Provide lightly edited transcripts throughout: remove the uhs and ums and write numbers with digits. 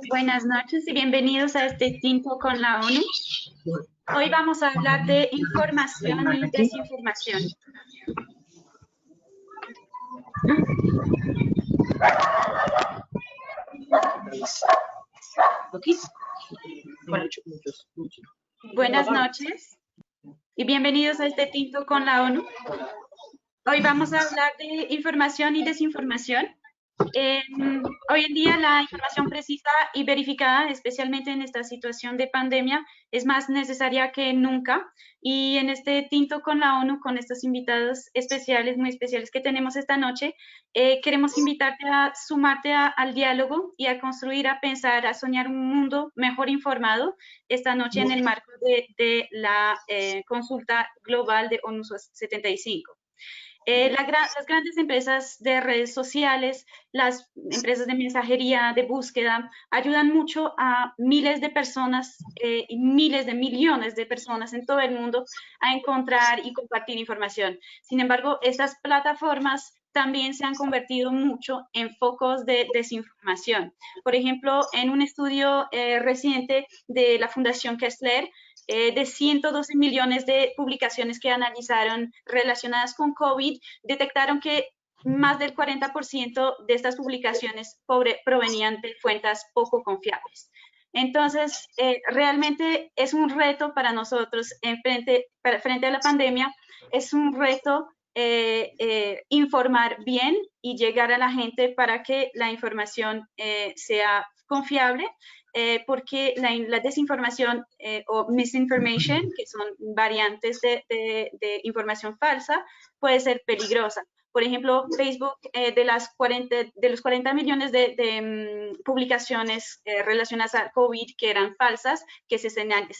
Buenas noches y bienvenidos a este Tinto con la ONU. Hoy vamos a hablar de información y desinformación. Buenas noches y bienvenidos a este Tinto con la ONU. Hoy vamos a hablar de información y desinformación. Hoy en día la información precisa y verificada, especialmente en esta situación de pandemia, es más necesaria que nunca. Y en este Tinto con la ONU, con estos invitados especiales, muy especiales que tenemos esta noche, queremos invitarte a sumarte al diálogo y a construir, a pensar, a soñar un mundo mejor informado esta noche en el marco de la consulta global de ONU 75. Las grandes empresas de redes sociales, las empresas de mensajería, de búsqueda, ayudan mucho a miles de personas y miles de millones de personas en todo el mundo a encontrar y compartir información. Sin embargo, estas plataformas también se han convertido mucho en focos de desinformación. Por ejemplo, en un estudio reciente de la Fundación Kessler, de 112 millones de publicaciones que analizaron relacionadas con COVID, detectaron que más del 40% de estas publicaciones provenían de fuentes poco confiables. Entonces, realmente es un reto para nosotros frente a la pandemia, es un reto informar bien y llegar a la gente para que la información sea confiable, porque la desinformación o misinformation, que son variantes de información falsa, puede ser peligrosa. Por ejemplo, Facebook, de los 40 millones de publicaciones relacionadas a COVID que eran falsas, que se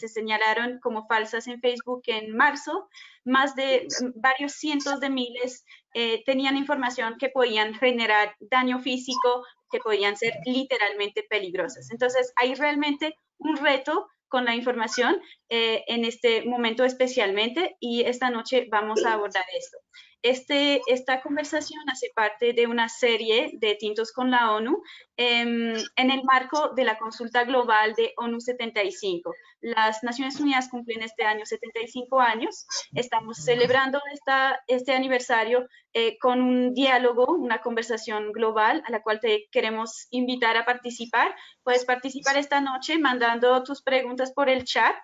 señalaron como falsas en Facebook en marzo, más de varios cientos de miles tenían información que podían generar daño físico, que podían ser literalmente peligrosas. Entonces, hay realmente un reto con la información en este momento especialmente, y esta noche vamos a abordar esto. Esta conversación hace parte de una serie de Tintos con la ONU en el marco de la consulta global de ONU 75. Las Naciones Unidas cumplen este año 75 años. Estamos celebrando este aniversario con un diálogo, una conversación global a la cual te queremos invitar a participar. Puedes participar esta noche mandando tus preguntas por el chat.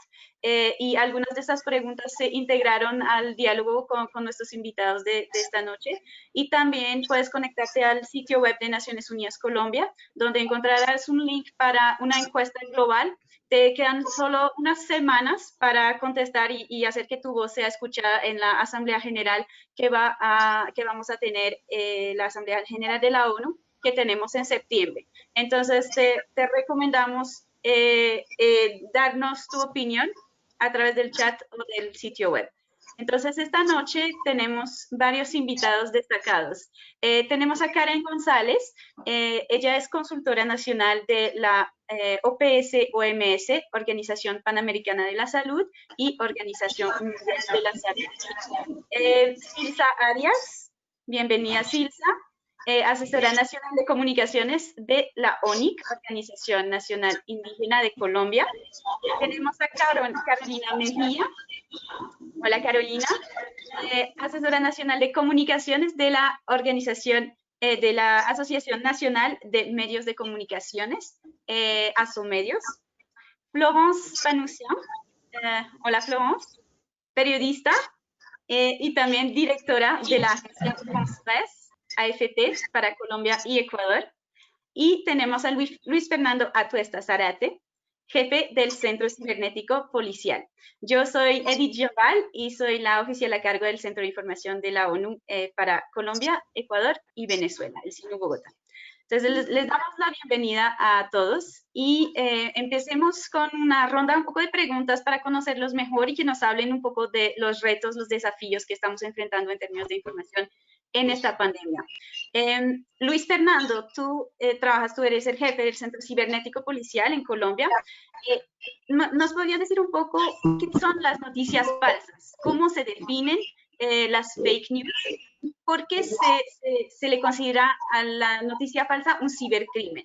Y algunas de esas preguntas se integraron al diálogo con nuestros invitados de esta noche. Y también puedes conectarte al sitio web de Naciones Unidas Colombia, donde encontrarás un link para una encuesta global. Te quedan solo unas semanas para contestar y hacer que tu voz sea escuchada en la Asamblea General que vamos a tener, la Asamblea General de la ONU, que tenemos en septiembre. Entonces, te recomendamos darnos tu opinión a través del chat o del sitio web. Entonces, esta noche tenemos varios invitados destacados. Tenemos a Karen González. Ella es consultora nacional de la OPS-OMS, Organización Panamericana de la Salud, y Organización Mundial de la Salud. Silsa Arias. Bienvenida, Silsa. Asesora Nacional de Comunicaciones de la ONIC, Organización Nacional Indígena de Colombia. Tenemos a Carolina Mejía. Hola, Carolina. Asesora Nacional de Comunicaciones de la Organización de la Asociación Nacional de Medios de Comunicaciones, ASOMedios. Florence Panussian. Hola, Florence. Periodista y también directora de la agencia France Press, AFP, para Colombia y Ecuador. Y tenemos a Luis Fernando Atuesta Zarate, jefe del Centro Cibernético Policial. Yo soy Edith Joval y soy la oficial a cargo del Centro de Información de la ONU para Colombia, Ecuador y Venezuela, el CINU Bogotá. Entonces, les damos la bienvenida a todos y empecemos con una ronda un poco de preguntas para conocerlos mejor y que nos hablen un poco de los retos, los desafíos que estamos enfrentando en términos de información en esta pandemia. Luis Fernando, tú eres el jefe del Centro Cibernético Policial en Colombia. ¿Nos podrías decir un poco qué son las noticias falsas? ¿Cómo se definen las fake news? ¿Por qué se le considera a la noticia falsa un cibercrimen?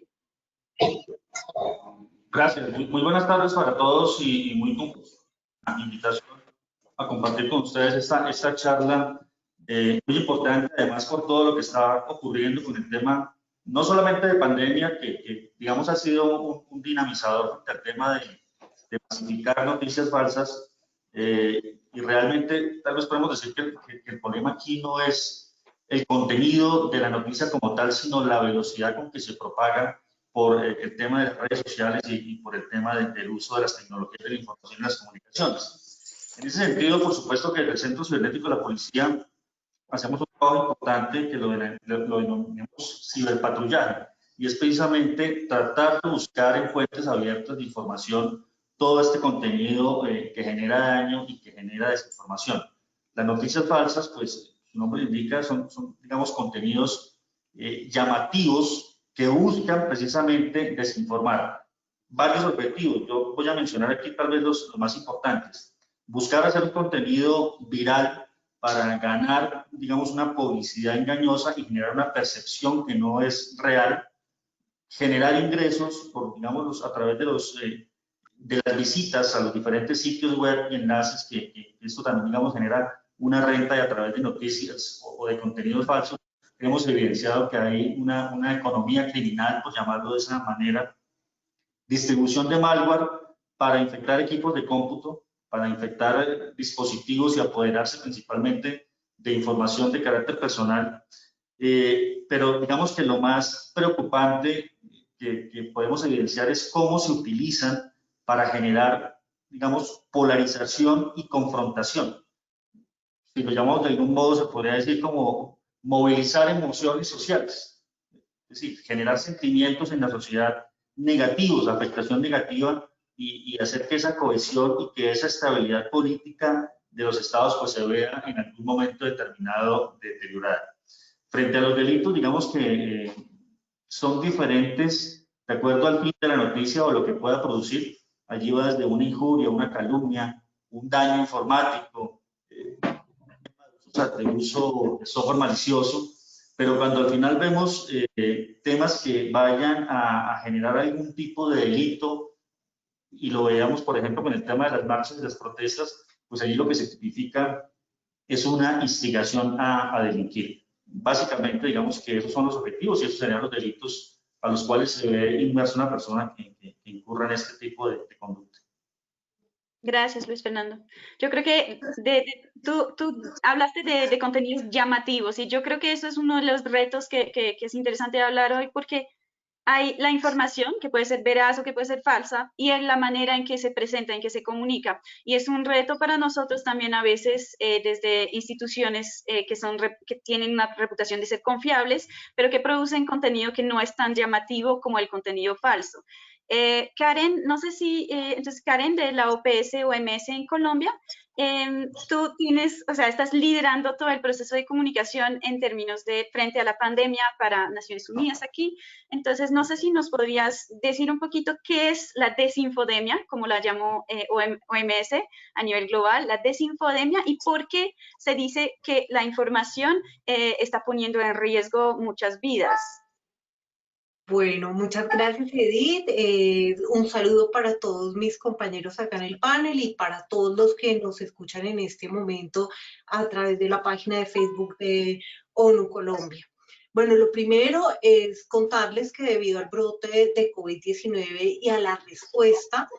Gracias. Muy buenas tardes para todos y muy gustosa la invitación a compartir con ustedes esta charla muy importante, además por todo lo que está ocurriendo con el tema, no solamente de pandemia, que digamos ha sido un dinamizador frente al tema de masificar noticias falsas, y realmente tal vez podemos decir que el problema aquí no es el contenido de la noticia como tal, sino la velocidad con que se propaga por el tema de las redes sociales y por el tema del uso de las tecnologías de la información y las comunicaciones. En ese sentido, por supuesto que el Centro Cibernético de la Policía hacemos un trabajo importante que lo denominamos ciberpatrullaje, y es precisamente tratar de buscar en fuentes abiertas de información todo este contenido que genera daño y que genera desinformación. Las noticias falsas, pues su nombre indica, son digamos, contenidos llamativos que buscan precisamente desinformar. Varios objetivos, yo voy a mencionar aquí tal vez los más importantes. Buscar hacer un contenido viral para ganar, digamos, una publicidad engañosa y generar una percepción que no es real, generar ingresos por, digamos, a través de las visitas a los diferentes sitios web y enlaces, que esto también, digamos, genera una renta, y a través de noticias o de contenidos falsos hemos evidenciado que hay una economía criminal, por llamarlo de esa manera, distribución de malware para infectar equipos de cómputo, para infectar dispositivos y apoderarse principalmente de información de carácter personal. Pero digamos que lo más preocupante que podemos evidenciar es cómo se utilizan para generar, digamos, polarización y confrontación. Si lo llamamos de algún modo, se podría decir como movilizar emociones sociales, es decir, generar sentimientos en la sociedad negativos, afectación negativa, y hacer que esa cohesión y que esa estabilidad política de los estados pues se vea en algún momento determinado deteriorada. Frente a los delitos, digamos que son diferentes de acuerdo al fin de la noticia o lo que pueda producir. Allí va desde una injuria, una calumnia, un daño informático, de uso de software malicioso, pero cuando al final vemos temas que vayan a generar algún tipo de delito, y lo veamos, por ejemplo, con el tema de las marchas y las protestas, pues allí lo que se tipifica es una instigación a delinquir. Básicamente, digamos que esos son los objetivos y esos serían los delitos a los cuales se ve inmersa una persona que incurra en este tipo de conducta. Gracias, Luis Fernando. Yo creo que tú hablaste de contenidos llamativos, y yo creo que eso es uno de los retos que es interesante hablar hoy, porque hay la información que puede ser veraz o que puede ser falsa, y en la manera en que se presenta, en que se comunica. Y es un reto para nosotros también a veces desde instituciones que tienen una reputación de ser confiables, pero que producen contenido que no es tan llamativo como el contenido falso. Karen, no sé si, entonces Karen de la OPS-OMS en Colombia, tú tienes, o sea, estás liderando todo el proceso de comunicación en términos de frente a la pandemia para Naciones Unidas aquí. Entonces, no sé si nos podrías decir un poquito qué es la desinfodemia, como la llamó OMS a nivel global, la desinfodemia, y por qué se dice que la información está poniendo en riesgo muchas vidas. Bueno, muchas gracias, Edith. Un saludo para todos mis compañeros acá en el panel y para todos los que nos escuchan en este momento a través de la página de Facebook de ONU Colombia. Bueno, lo primero es contarles que debido al brote de COVID-19 y a la respuesta,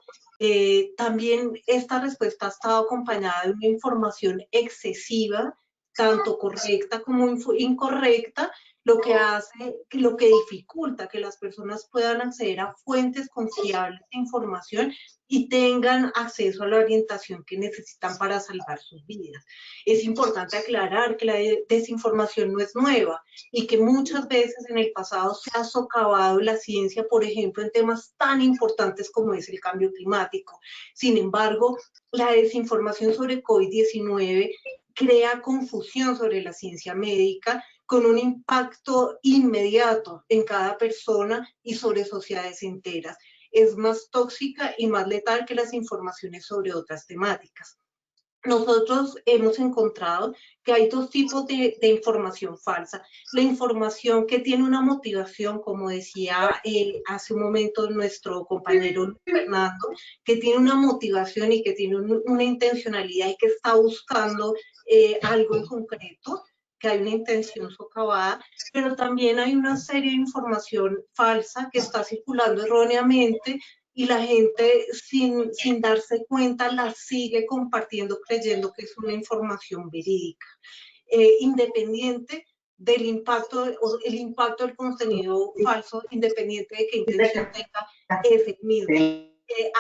también esta respuesta ha estado acompañada de una información excesiva, tanto correcta como incorrecta, lo que dificulta que las personas puedan acceder a fuentes confiables de información y tengan acceso a la orientación que necesitan para salvar sus vidas. Es importante aclarar que la desinformación no es nueva y que muchas veces en el pasado se ha socavado la ciencia, por ejemplo, en temas tan importantes como es el cambio climático. Sin embargo, la desinformación sobre COVID-19 crea confusión sobre la ciencia médica, con un impacto inmediato en cada persona y sobre sociedades enteras. Es más tóxica y más letal que las informaciones sobre otras temáticas. nosotros hemos encontrado que hay dos tipos de información falsa. La información que tiene una motivación, como decía hace un momento nuestro compañero Fernando, que tiene una motivación y que tiene una intencionalidad y que está buscando algo en concreto, que hay una intención socavada, pero también hay una serie de información falsa que está circulando erróneamente y la gente sin darse cuenta la sigue compartiendo creyendo que es una información verídica, independiente del impacto, o el impacto del contenido falso, independiente de qué intención tenga ese mismo.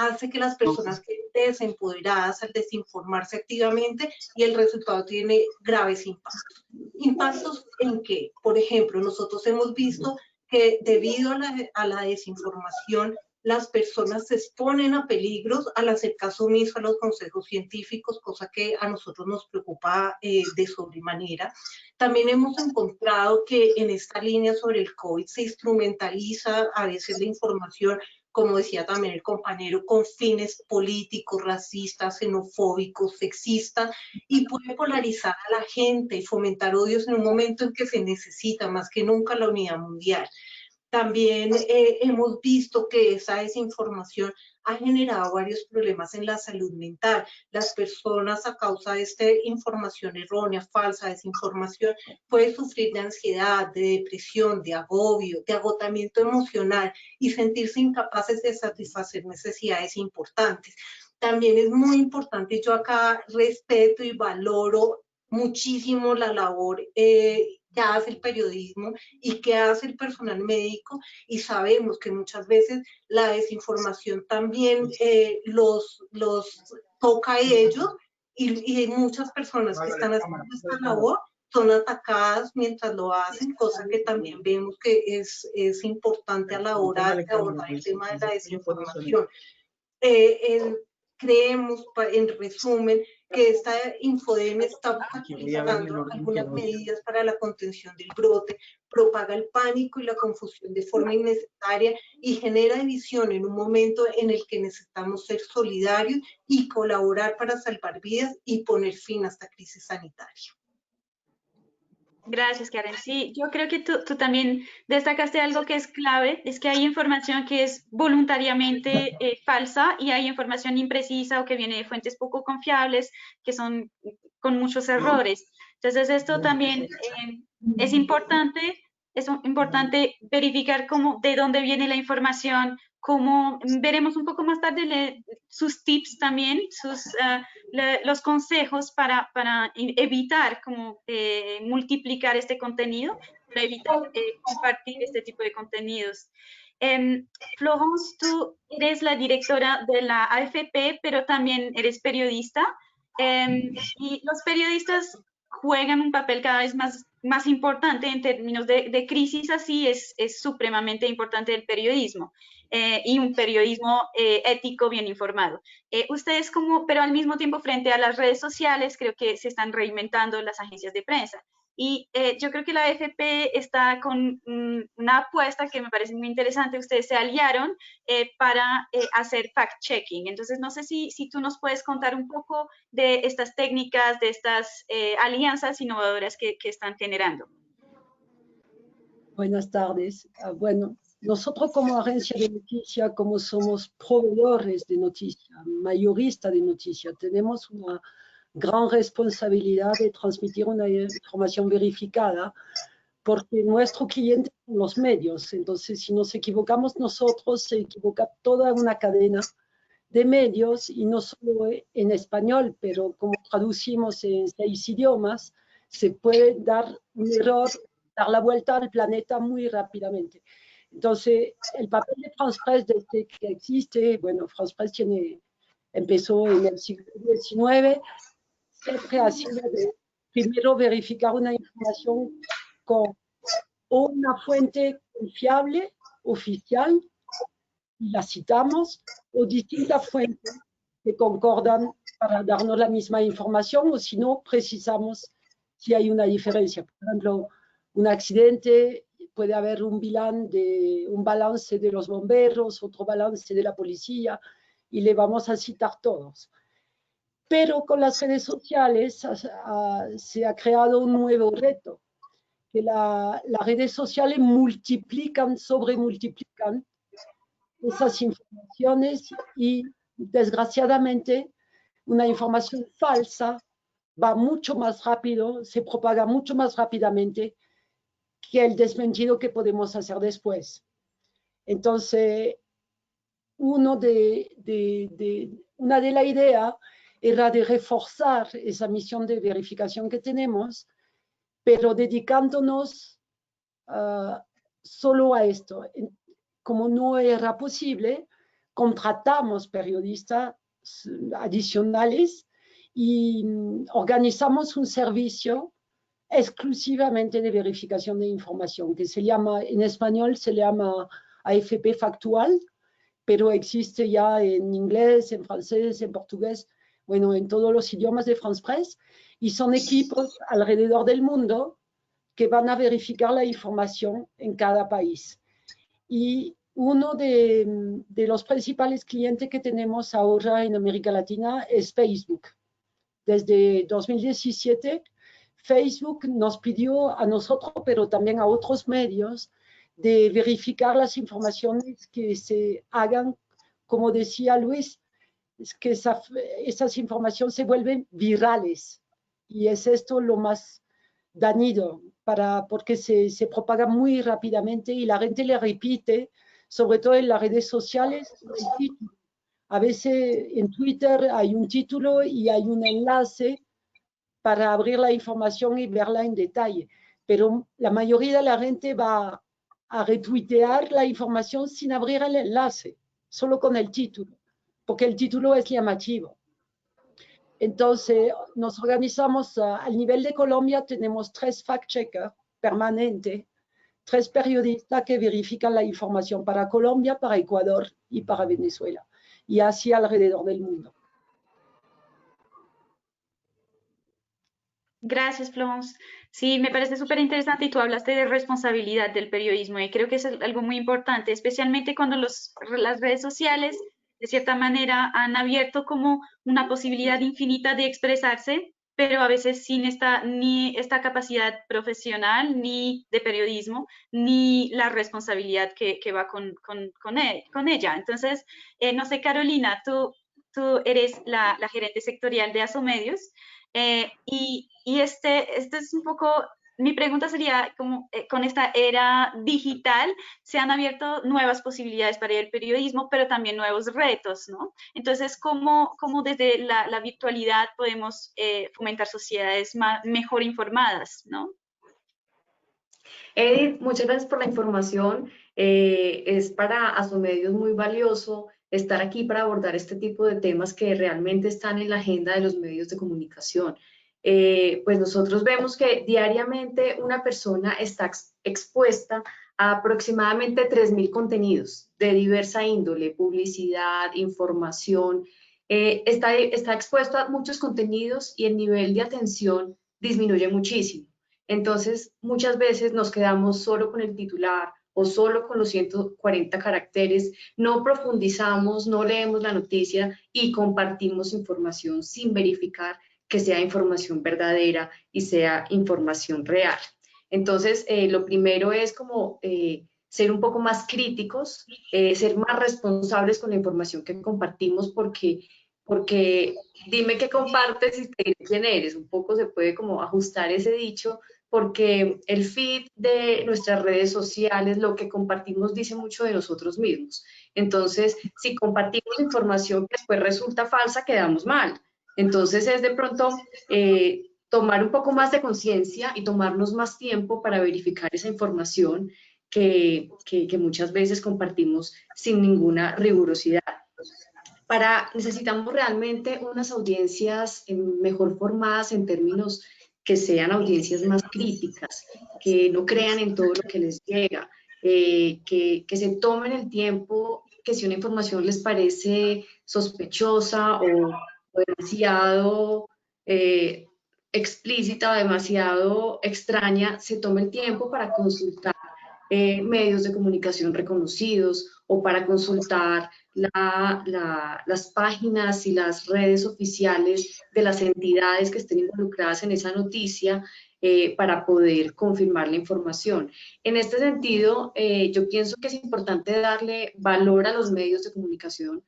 Hace que las personas queden desempoderadas al desinformarse activamente y el resultado tiene graves impactos. ¿Impactos en qué? Por ejemplo, nosotros hemos visto que debido a la desinformación, las personas se exponen a peligros al hacer caso omiso a los consejos científicos, cosa que a nosotros nos preocupa de sobremanera. También hemos encontrado que en esta línea sobre el COVID se instrumentaliza a veces la información, como decía también el compañero, con fines políticos, racistas, xenofóbicos, sexistas, y puede polarizar a la gente y fomentar odios en un momento en que se necesita más que nunca la unidad mundial. También hemos visto que esa desinformación ha generado varios problemas en la salud mental. Las personas a causa de esta información errónea, falsa, desinformación, pueden sufrir de ansiedad, de depresión, de agobio, de agotamiento emocional y sentirse incapaces de satisfacer necesidades importantes. También es muy importante, yo acá respeto y valoro muchísimo la labor que hace el periodismo y que hace el personal médico, y sabemos que muchas veces la desinformación también los toca a ellos, y muchas personas que están haciendo esta labor son atacadas mientras lo hacen, cosa que también vemos que es importante a la hora de abordar el tema de la desinformación. Creemos, en resumen, que esta Infodem está utilizando algunas medidas para la contención del brote, propaga el pánico y la confusión de forma innecesaria y genera división en un momento en el que necesitamos ser solidarios y colaborar para salvar vidas y poner fin a esta crisis sanitaria. Gracias, Karen. Sí, yo creo que tú también destacaste algo que es clave, es que hay información que es voluntariamente falsa y hay información imprecisa o que viene de fuentes poco confiables, que son con muchos errores. Entonces, esto también es importante verificar de dónde viene la información, como veremos un poco más tarde sus tips también, los consejos para evitar multiplicar este contenido, para evitar compartir este tipo de contenidos. Florence, tú eres la directora de la AFP, pero también eres periodista, y los periodistas juegan un papel cada vez más importante en términos de crisis, así es supremamente importante el periodismo. Y un periodismo ético, bien informado. Ustedes pero al mismo tiempo frente a las redes sociales, creo que se están reinventando las agencias de prensa. Y yo creo que la AFP está con una apuesta que me parece muy interesante. Ustedes se aliaron para hacer fact-checking. Entonces, no sé si tú nos puedes contar un poco de estas técnicas, de estas alianzas innovadoras que están generando. Buenas tardes. Bueno, nosotros como agencia de noticias, como somos proveedores de noticias, mayoristas de noticias, tenemos una gran responsabilidad de transmitir una información verificada, porque nuestro cliente son los medios. Entonces, si nos equivocamos nosotros, se equivoca toda una cadena de medios, y no solo en español, pero como traducimos en 6 idiomas, se puede dar un error, dar la vuelta al planeta muy rápidamente. Entonces, el papel de France Press desde que existe, bueno, France Press empezó en el siglo XIX, siempre ha sido de primero verificar una información con una fuente confiable, oficial, y la citamos, o distintas fuentes que concordan para darnos la misma información, o si no, precisamos si hay una diferencia. Por ejemplo, un accidente, puede haber un balance de los bomberos, otro balance de la policía, y le vamos a citar todos. Pero con las redes sociales se ha creado un nuevo reto, que las redes sociales multiplican, sobremultiplican esas informaciones y desgraciadamente una información falsa va mucho más rápido, se propaga mucho más rápidamente que el desmentido que podemos hacer después. Entonces, una de la idea era de reforzar esa misión de verificación que tenemos, pero dedicándonos solo a esto. Como no era posible, contratamos periodistas adicionales y organizamos un servicio exclusivamente de verificación de información, que se llama, en español se llama AFP Factual, pero existe ya en inglés, en francés, en portugués, bueno, en todos los idiomas de France Press, y son equipos alrededor del mundo que van a verificar la información en cada país. Y uno de los principales clientes que tenemos ahora en América Latina es Facebook. Desde 2017, Facebook nos pidió a nosotros, pero también a otros medios, de verificar las informaciones que se hagan, como decía Luis, es que esas informaciones se vuelven virales. Y es esto lo más dañino, porque se propaga muy rápidamente y la gente le repite, sobre todo en las redes sociales, el título. A veces en Twitter hay un título y hay un enlace para abrir la información y verla en detalle. Pero la mayoría de la gente va a retuitear la información sin abrir el enlace, solo con el título, porque el título es llamativo. Entonces, nos organizamos al nivel de Colombia, tenemos 3 fact-checkers permanentes, 3 periodistas que verifican la información para Colombia, para Ecuador y para Venezuela, y así alrededor del mundo. Gracias, Florence. Sí, me parece súper interesante y tú hablaste de responsabilidad del periodismo y creo que es algo muy importante, especialmente cuando las redes sociales de cierta manera han abierto como una posibilidad infinita de expresarse, pero a veces sin ni esta capacidad profesional, ni de periodismo, ni la responsabilidad que va con ella. Entonces, no sé, Carolina, tú eres la gerente sectorial de Asomedios. Y este es un poco, mi pregunta sería, como con esta era digital se han abierto nuevas posibilidades para el periodismo, pero también nuevos retos, ¿no? Entonces, ¿cómo desde la virtualidad podemos fomentar sociedades mejor informadas, ¿no? Edith, muchas gracias por la información. Es para Asomedios muy valioso estar aquí para abordar este tipo de temas que realmente están en la agenda de los medios de comunicación. Pues nosotros vemos que diariamente una persona está expuesta a aproximadamente 3.000 contenidos de diversa índole, publicidad, información. Está expuesto a muchos contenidos y el nivel de atención disminuye muchísimo. Entonces, muchas veces nos quedamos solo con el titular o solo con los 140 caracteres, no profundizamos, no leemos la noticia y compartimos información sin verificar que sea información verdadera y sea información real. Entonces, lo primero es como ser un poco más críticos, ser más responsables con la información que compartimos, porque dime qué compartes y te diré quién eres. Un poco se puede como ajustar ese dicho, porque el feed de nuestras redes sociales, lo que compartimos dice mucho de nosotros mismos. Entonces, si compartimos información que después resulta falsa, quedamos mal. Entonces, es de pronto tomar un poco más de conciencia y tomarnos más tiempo para verificar esa información que muchas veces compartimos sin ninguna rigurosidad. Necesitamos realmente unas audiencias mejor formadas en términos que sean audiencias más críticas, que no crean en todo lo que les llega, que se tomen el tiempo, que si una información les parece sospechosa o demasiado explícita o demasiado extraña, se tome el tiempo para consultar medios de comunicación reconocidos o para consultar las páginas y las redes oficiales de las entidades que estén involucradas en esa noticia para poder confirmar la información. En este sentido, yo pienso que es importante darle valor a los medios de comunicación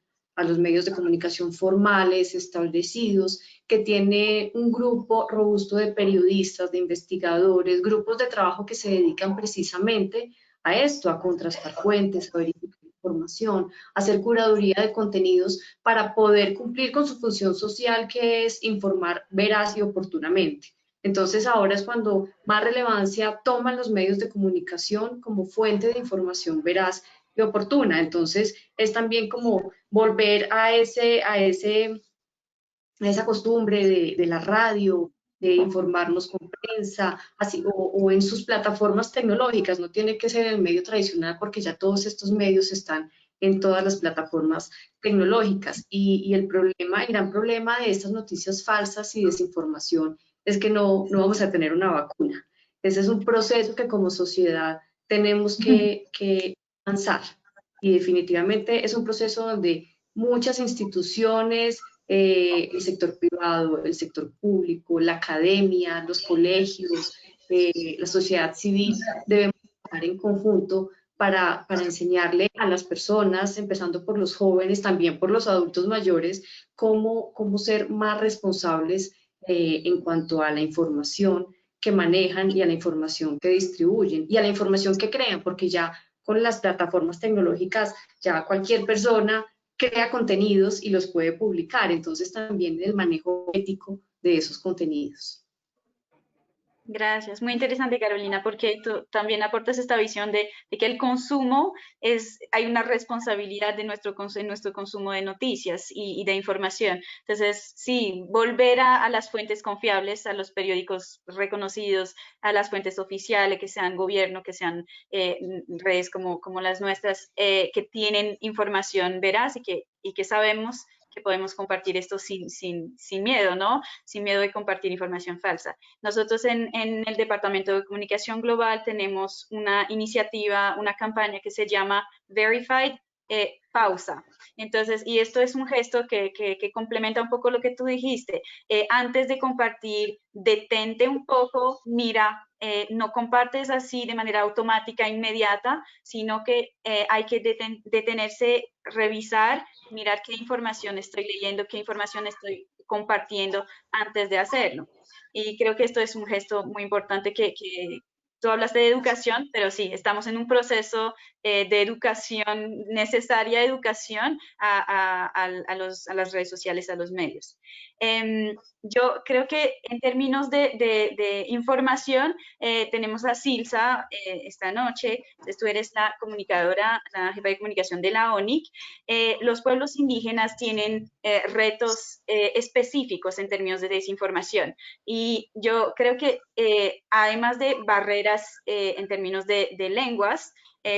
formales, establecidos, que tiene un grupo robusto de periodistas, de investigadores, grupos de trabajo que se dedican precisamente a esto, a contrastar fuentes, a verificar información, a hacer curaduría de contenidos para poder cumplir con su función social, que es informar veraz y oportunamente. Entonces ahora es cuando más relevancia toman los medios de comunicación como fuente de información veraz y oportuna. Entonces es también como volver a esa costumbre de la radio, de informarnos con prensa, así, o en sus plataformas tecnológicas. No tiene que ser el medio tradicional, porque ya todos estos medios están en todas las plataformas tecnológicas. Y el gran problema de estas noticias falsas y desinformación es que no vamos a tener una vacuna. Ese es un proceso que como sociedad tenemos que avanzar. Y definitivamente es un proceso donde muchas instituciones, el sector privado, el sector público, la academia, los colegios, la sociedad civil, debemos trabajar en conjunto para enseñarle a las personas, empezando por los jóvenes, también por los adultos mayores, cómo ser más responsables en cuanto a la información que manejan y a la información que distribuyen y a la información que crean, porque ya con las plataformas tecnológicas ya cualquier persona crea contenidos y los puede publicar. Entonces también el manejo ético de esos contenidos. Gracias, muy interesante, Carolina, porque tú también aportas esta visión de que el consumo hay una responsabilidad de nuestro consumo de noticias y de información. Entonces, sí, volver a las fuentes confiables, a los periódicos reconocidos, a las fuentes oficiales, que sean gobierno, que sean redes como las nuestras, que tienen información veraz y que sabemos que podemos compartir esto sin miedo, ¿no? Sin miedo de compartir información falsa. Nosotros en el Departamento de Comunicación Global tenemos una iniciativa, una campaña que se llama Verified Pausa. Entonces, y esto es un gesto que complementa un poco lo que tú dijiste. Antes de compartir, detente un poco, mira, no compartes así de manera automática, inmediata, sino que hay que detenerse, revisar, mirar qué información estoy leyendo, qué información estoy compartiendo antes de hacerlo. Y creo que esto es un gesto muy importante que tú hablaste de educación, pero sí, estamos en un proceso de educación, necesaria educación a las redes sociales, a los medios. Yo creo que en términos de información, tenemos a Silsa esta noche. Entonces, tú eres la comunicadora, la jefa de comunicación de la ONIC. Los pueblos indígenas tienen retos específicos en términos de desinformación. Y yo creo que además de barreras en términos de lenguas,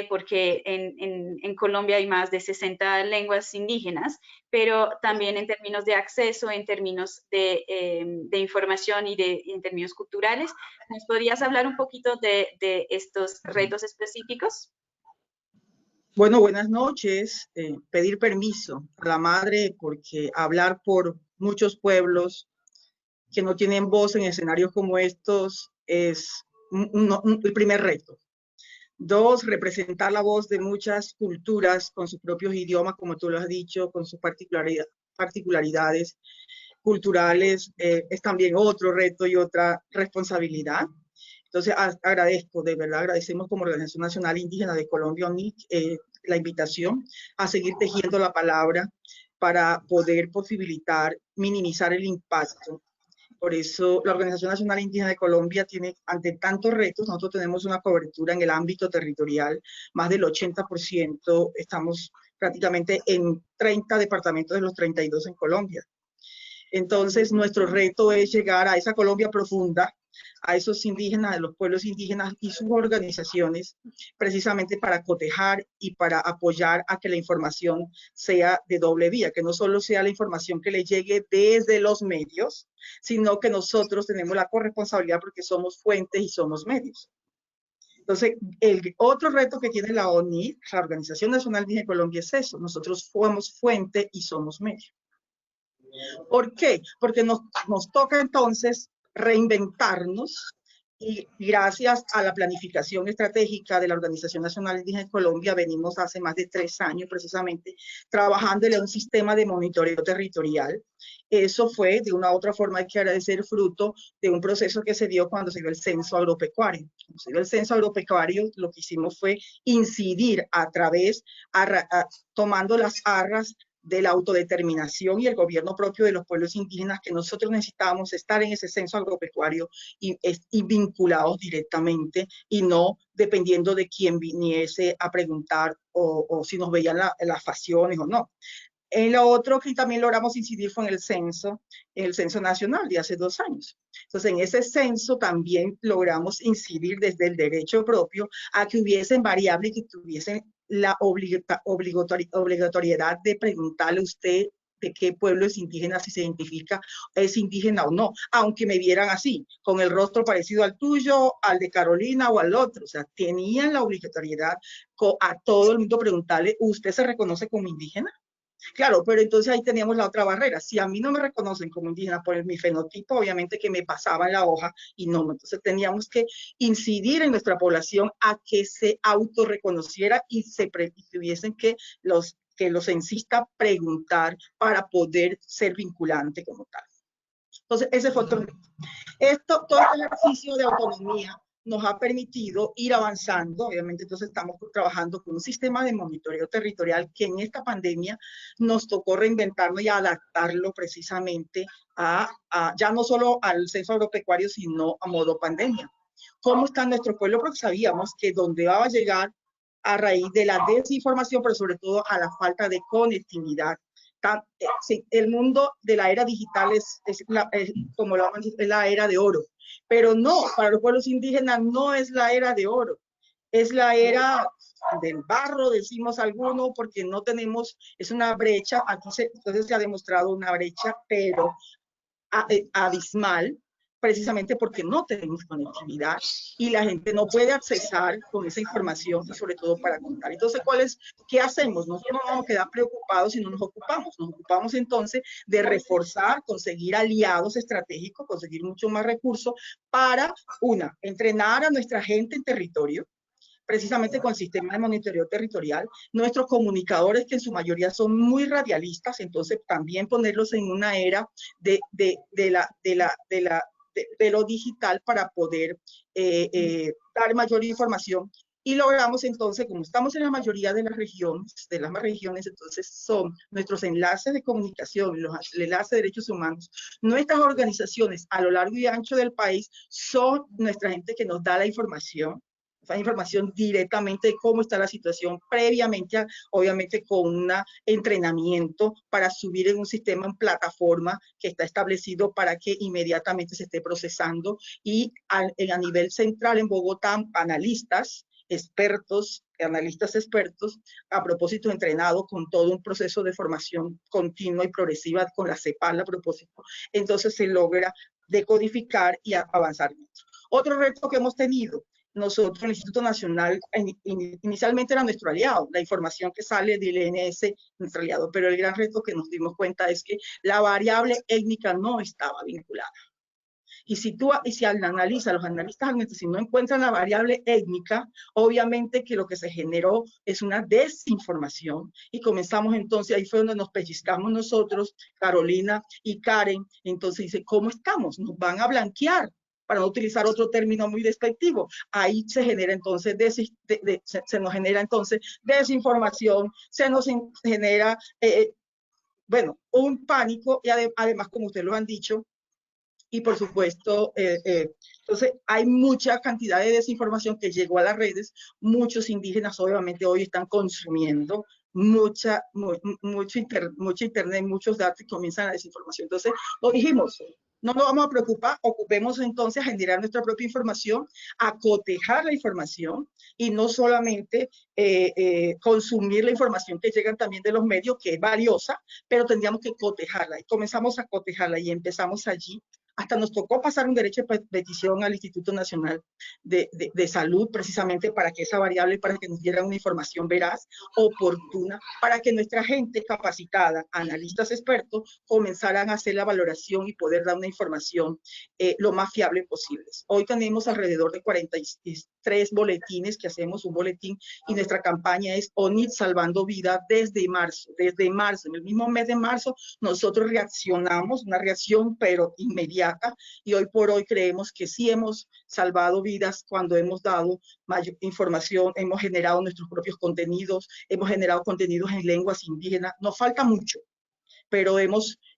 porque en Colombia hay más de 60 lenguas indígenas, pero también en términos de acceso, en términos de información y en términos culturales. ¿Nos podrías hablar un poquito de estos retos específicos? Bueno, buenas noches. Pedir permiso a la madre porque hablar por muchos pueblos que no tienen voz en escenarios como estos es el primer reto. Dos, representar la voz de muchas culturas con sus propios idiomas, como tú lo has dicho, con sus particularidades culturales, es también otro reto y otra responsabilidad. Entonces, agradezco, de verdad, agradecemos como Organización Nacional Indígena de Colombia, ONIC, la invitación a seguir tejiendo la palabra para poder posibilitar, minimizar el impacto. Por eso la Organización Nacional Indígena de Colombia tiene, ante tantos retos, nosotros tenemos una cobertura en el ámbito territorial, más del 80%, estamos prácticamente en 30 departamentos de los 32 en Colombia. Entonces, nuestro reto es llegar a esa Colombia profunda, a esos indígenas, de los pueblos indígenas y sus organizaciones, precisamente para cotejar y para apoyar a que la información sea de doble vía, que no solo sea la información que le llegue desde los medios, sino que nosotros tenemos la corresponsabilidad porque somos fuentes y somos medios. Entonces, el otro reto que tiene la ONI, la Organización Nacional Indígena de Colombia, es eso. Nosotros somos fuente y somos medio. ¿Por qué? Porque nos toca entonces reinventarnos y gracias a la planificación estratégica de la Organización Nacional Indígena de Colombia venimos hace más de 3 años precisamente trabajando en un sistema de monitoreo territorial. Eso fue de una u otra forma hay que agradecer fruto de un proceso que se dio cuando se dio el censo agropecuario. Cuando se dio el censo agropecuario lo que hicimos fue incidir a través, tomando las arras de la autodeterminación y el gobierno propio de los pueblos indígenas, que nosotros necesitábamos estar en ese censo agropecuario y vinculados directamente y no dependiendo de quién viniese a preguntar o si nos veían las facciones o no. En lo otro que también logramos incidir fue en el censo nacional de hace 2 años. Entonces, en ese censo también logramos incidir desde el derecho propio a que hubiesen variables que tuviesen la obligatoriedad de preguntarle a usted de qué pueblo es indígena, si se identifica es indígena o no, aunque me vieran así, con el rostro parecido al tuyo, al de Carolina o al otro. O sea, tenían la obligatoriedad a todo el mundo preguntarle, ¿usted se reconoce como indígena? Claro, pero entonces ahí teníamos la otra barrera. Si a mí no me reconocen como indígena por mi fenotipo, obviamente que me pasaba en la hoja y no. Entonces teníamos que incidir en nuestra población a que se autorreconociera y tuviesen que los censistas preguntar para poder ser vinculante como tal. Entonces, ese fue otro. Todo este ejercicio de autonomía nos ha permitido ir avanzando. Obviamente, entonces estamos trabajando con un sistema de monitoreo territorial que en esta pandemia nos tocó reinventarlo y adaptarlo precisamente ya no solo al censo agropecuario, sino a modo pandemia. ¿Cómo está nuestro pueblo? Porque sabíamos que donde va a llegar a raíz de la desinformación, pero sobre todo a la falta de conectividad. Sí, el mundo de la era digital como lo vamos a decir, es la era de oro, pero no, para los pueblos indígenas no es la era de oro, es la era del barro, decimos algunos, porque no tenemos, es una brecha, entonces se ha demostrado una brecha, pero abismal, precisamente porque no tenemos conectividad y la gente no puede accesar con esa información y sobre todo para contar. Entonces, ¿qué hacemos? Nosotros no vamos a quedar preocupados si no nos ocupamos. Nos ocupamos entonces de reforzar, conseguir aliados estratégicos, conseguir mucho más recursos para, entrenar a nuestra gente en territorio, precisamente con el sistema de monitoreo territorial, nuestros comunicadores, que en su mayoría son muy radialistas, entonces también ponerlos en una era de lo digital para poder dar mayor información. Y logramos entonces, como estamos en la mayoría de las regiones, entonces son nuestros enlaces de comunicación, los enlaces de derechos humanos, nuestras organizaciones a lo largo y ancho del país son nuestra gente que nos da la información directamente de cómo está la situación previamente, obviamente con un entrenamiento para subir en un sistema en plataforma que está establecido para que inmediatamente se esté procesando y a nivel central en Bogotá, analistas expertos a propósito entrenados con todo un proceso de formación continua y progresiva con la CEPAL a propósito, entonces se logra decodificar y avanzar. Otro reto que hemos tenido nosotros, el Instituto Nacional, inicialmente era nuestro aliado, la información que sale del INS, nuestro aliado, pero el gran reto que nos dimos cuenta es que la variable étnica no estaba vinculada. Y si analiza, los analistas, si no encuentran la variable étnica, obviamente que lo que se generó es una desinformación y comenzamos entonces, ahí fue donde nos pellizcamos nosotros, Carolina y Karen, entonces dice, ¿cómo estamos? Nos van a blanquear, para no utilizar otro término muy despectivo. Ahí se genera entonces, se nos genera entonces desinformación, se nos genera, un pánico y además, como ustedes lo han dicho, y por supuesto, entonces hay mucha cantidad de desinformación que llegó a las redes. Muchos indígenas obviamente hoy están consumiendo mucho internet, muchos datos y comienzan la desinformación. Entonces, lo dijimos, no nos vamos a preocupar, ocupemos entonces a generar nuestra propia información, a cotejar la información y no solamente consumir la información que llega también de los medios, que es valiosa, pero tendríamos que cotejarla. Y comenzamos a cotejarla y empezamos allí Hasta nos tocó pasar un derecho de petición al Instituto Nacional de Salud, precisamente para que esa variable, para que nos dieran una información veraz, oportuna, para que nuestra gente capacitada, analistas expertos, comenzaran a hacer la valoración y poder dar una información lo más fiable posible. Hoy tenemos alrededor de 43 boletines que hacemos, un boletín, y nuestra campaña es ONIT Salvando Vidas desde marzo. Desde marzo, en el mismo mes de marzo, nosotros reaccionamos, una reacción pero inmediata, y hoy por hoy creemos que sí hemos salvado vidas cuando hemos dado mayor información, hemos generado nuestros propios contenidos, hemos generado contenidos en lenguas indígenas. Nos falta mucho, pero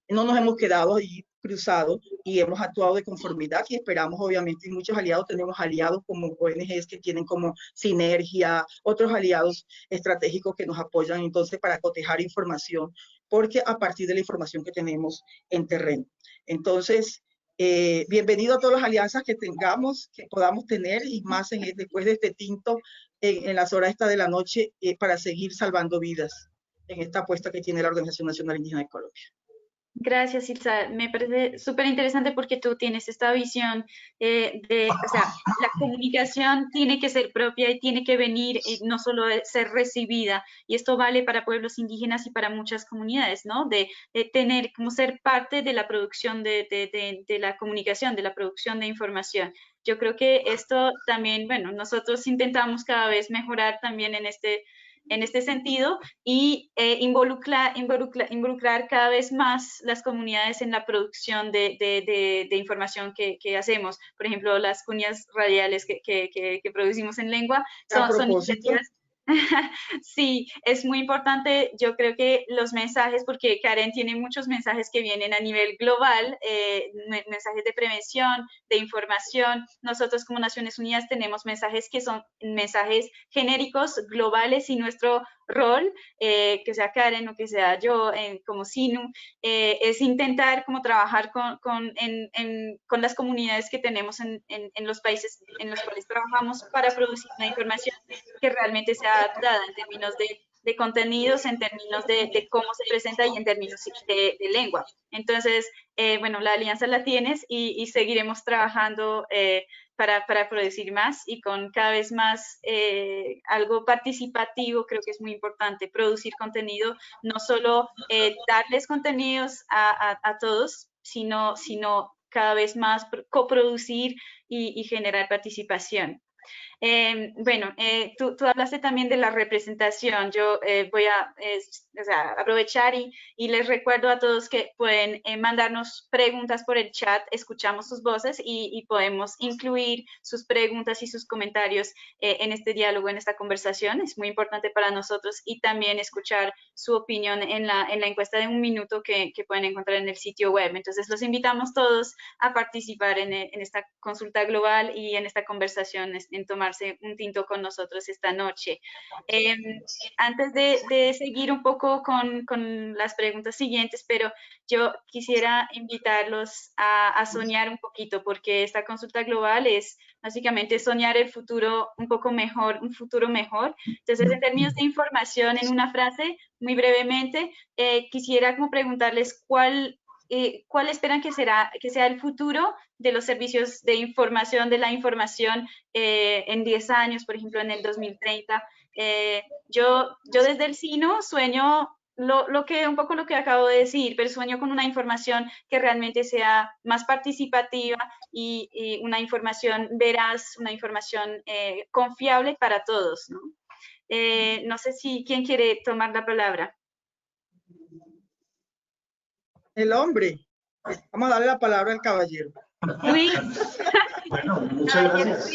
no nos hemos quedado ahí cruzados y hemos actuado de conformidad y esperamos, obviamente, y muchos aliados, tenemos aliados como ONGs que tienen como Sinergia, otros aliados estratégicos que nos apoyan entonces para cotejar información, porque a partir de la información que tenemos en terreno. Entonces, bienvenido a todas las alianzas que tengamos, que podamos tener, y más después de este tinto en las horas de la noche, para seguir salvando vidas en esta apuesta que tiene la Organización Nacional Indígena de Colombia. Gracias, Ilsa. Me parece súper interesante porque tú tienes esta visión o sea, la comunicación tiene que ser propia y tiene que venir, no solo ser recibida. Y esto vale para pueblos indígenas y para muchas comunidades, ¿no? De tener, como ser parte de la producción de la comunicación, de la producción de información. Yo creo que esto también, bueno, nosotros intentamos cada vez mejorar también en este sentido y involucrar cada vez más las comunidades en la producción de información que hacemos. Por ejemplo, las cuñas radiales que producimos en lengua son iniciativas. Sí, es muy importante. Yo creo que los mensajes, porque Karen tiene muchos mensajes que vienen a nivel global, mensajes de prevención, de información. Nosotros como Naciones Unidas tenemos mensajes que son mensajes genéricos, globales, y nuestro rol, que sea Karen o que sea yo como SINU, es intentar como trabajar con las comunidades que tenemos en los países en los cuales trabajamos para producir una información que realmente sea adaptada en términos de contenidos, en términos de cómo se presenta y en términos de lengua. Entonces, bueno, la alianza la tienes y seguiremos trabajando para producir más y con cada vez más algo participativo. Creo que es muy importante producir contenido, no solo darles contenidos a todos, sino cada vez más coproducir y generar participación. Bueno, tú hablaste también de la representación. Yo voy a aprovechar y les recuerdo a todos que pueden mandarnos preguntas por el chat, escuchamos sus voces y podemos incluir sus preguntas y sus comentarios en este diálogo, en esta conversación. Es muy importante para nosotros, y también escuchar su opinión en la encuesta de 1 minuto que pueden encontrar en el sitio web. Entonces, los invitamos todos a participar en esta consulta global y en esta conversación, en tomarse un tinto con nosotros esta noche. Antes de seguir un poco con las preguntas siguientes, pero yo quisiera invitarlos a soñar un poquito, porque esta consulta global es básicamente soñar el futuro un poco mejor, un futuro mejor. Entonces, en términos de información, en una frase, muy brevemente, quisiera como preguntarles ¿cuál esperan que sea el futuro de los servicios de información, de la información en 10 años, por ejemplo, en el 2030? Yo desde el SINU sueño un poco lo que acabo de decir, pero sueño con una información que realmente sea más participativa y una información veraz, una información confiable para todos, ¿no? No sé quién quiere tomar la palabra. El hombre. Vamos a darle la palabra al caballero. Luis. Bueno, muchas gracias.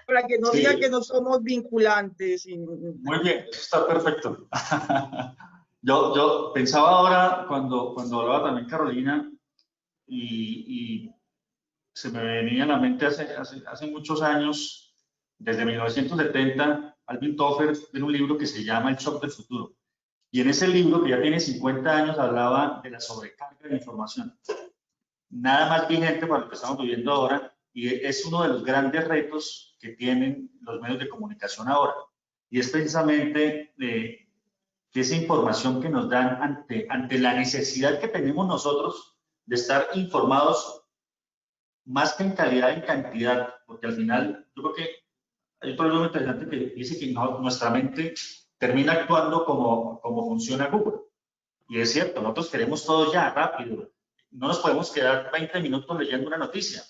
Para que no digan que no somos vinculantes. Muy bien, eso está perfecto. Yo pensaba ahora, cuando hablaba también Carolina, y se me venía a la mente hace muchos años, desde 1970, Alvin Toffler tiene un libro que se llama El Shock del Futuro. Y en ese libro, que ya tiene 50 años, hablaba de la sobrecarga de información. Nada más vigente para lo que estamos viviendo ahora, y es uno de los grandes retos que tienen los medios de comunicación ahora. Y es precisamente que esa información que nos dan ante la necesidad que tenemos nosotros de estar informados más que en calidad, en cantidad, porque al final yo creo que hay otro algo interesante que dice que nuestra mente termina actuando como funciona Google. Y es cierto, nosotros queremos todo ya, rápido. No nos podemos quedar 20 minutos leyendo una noticia,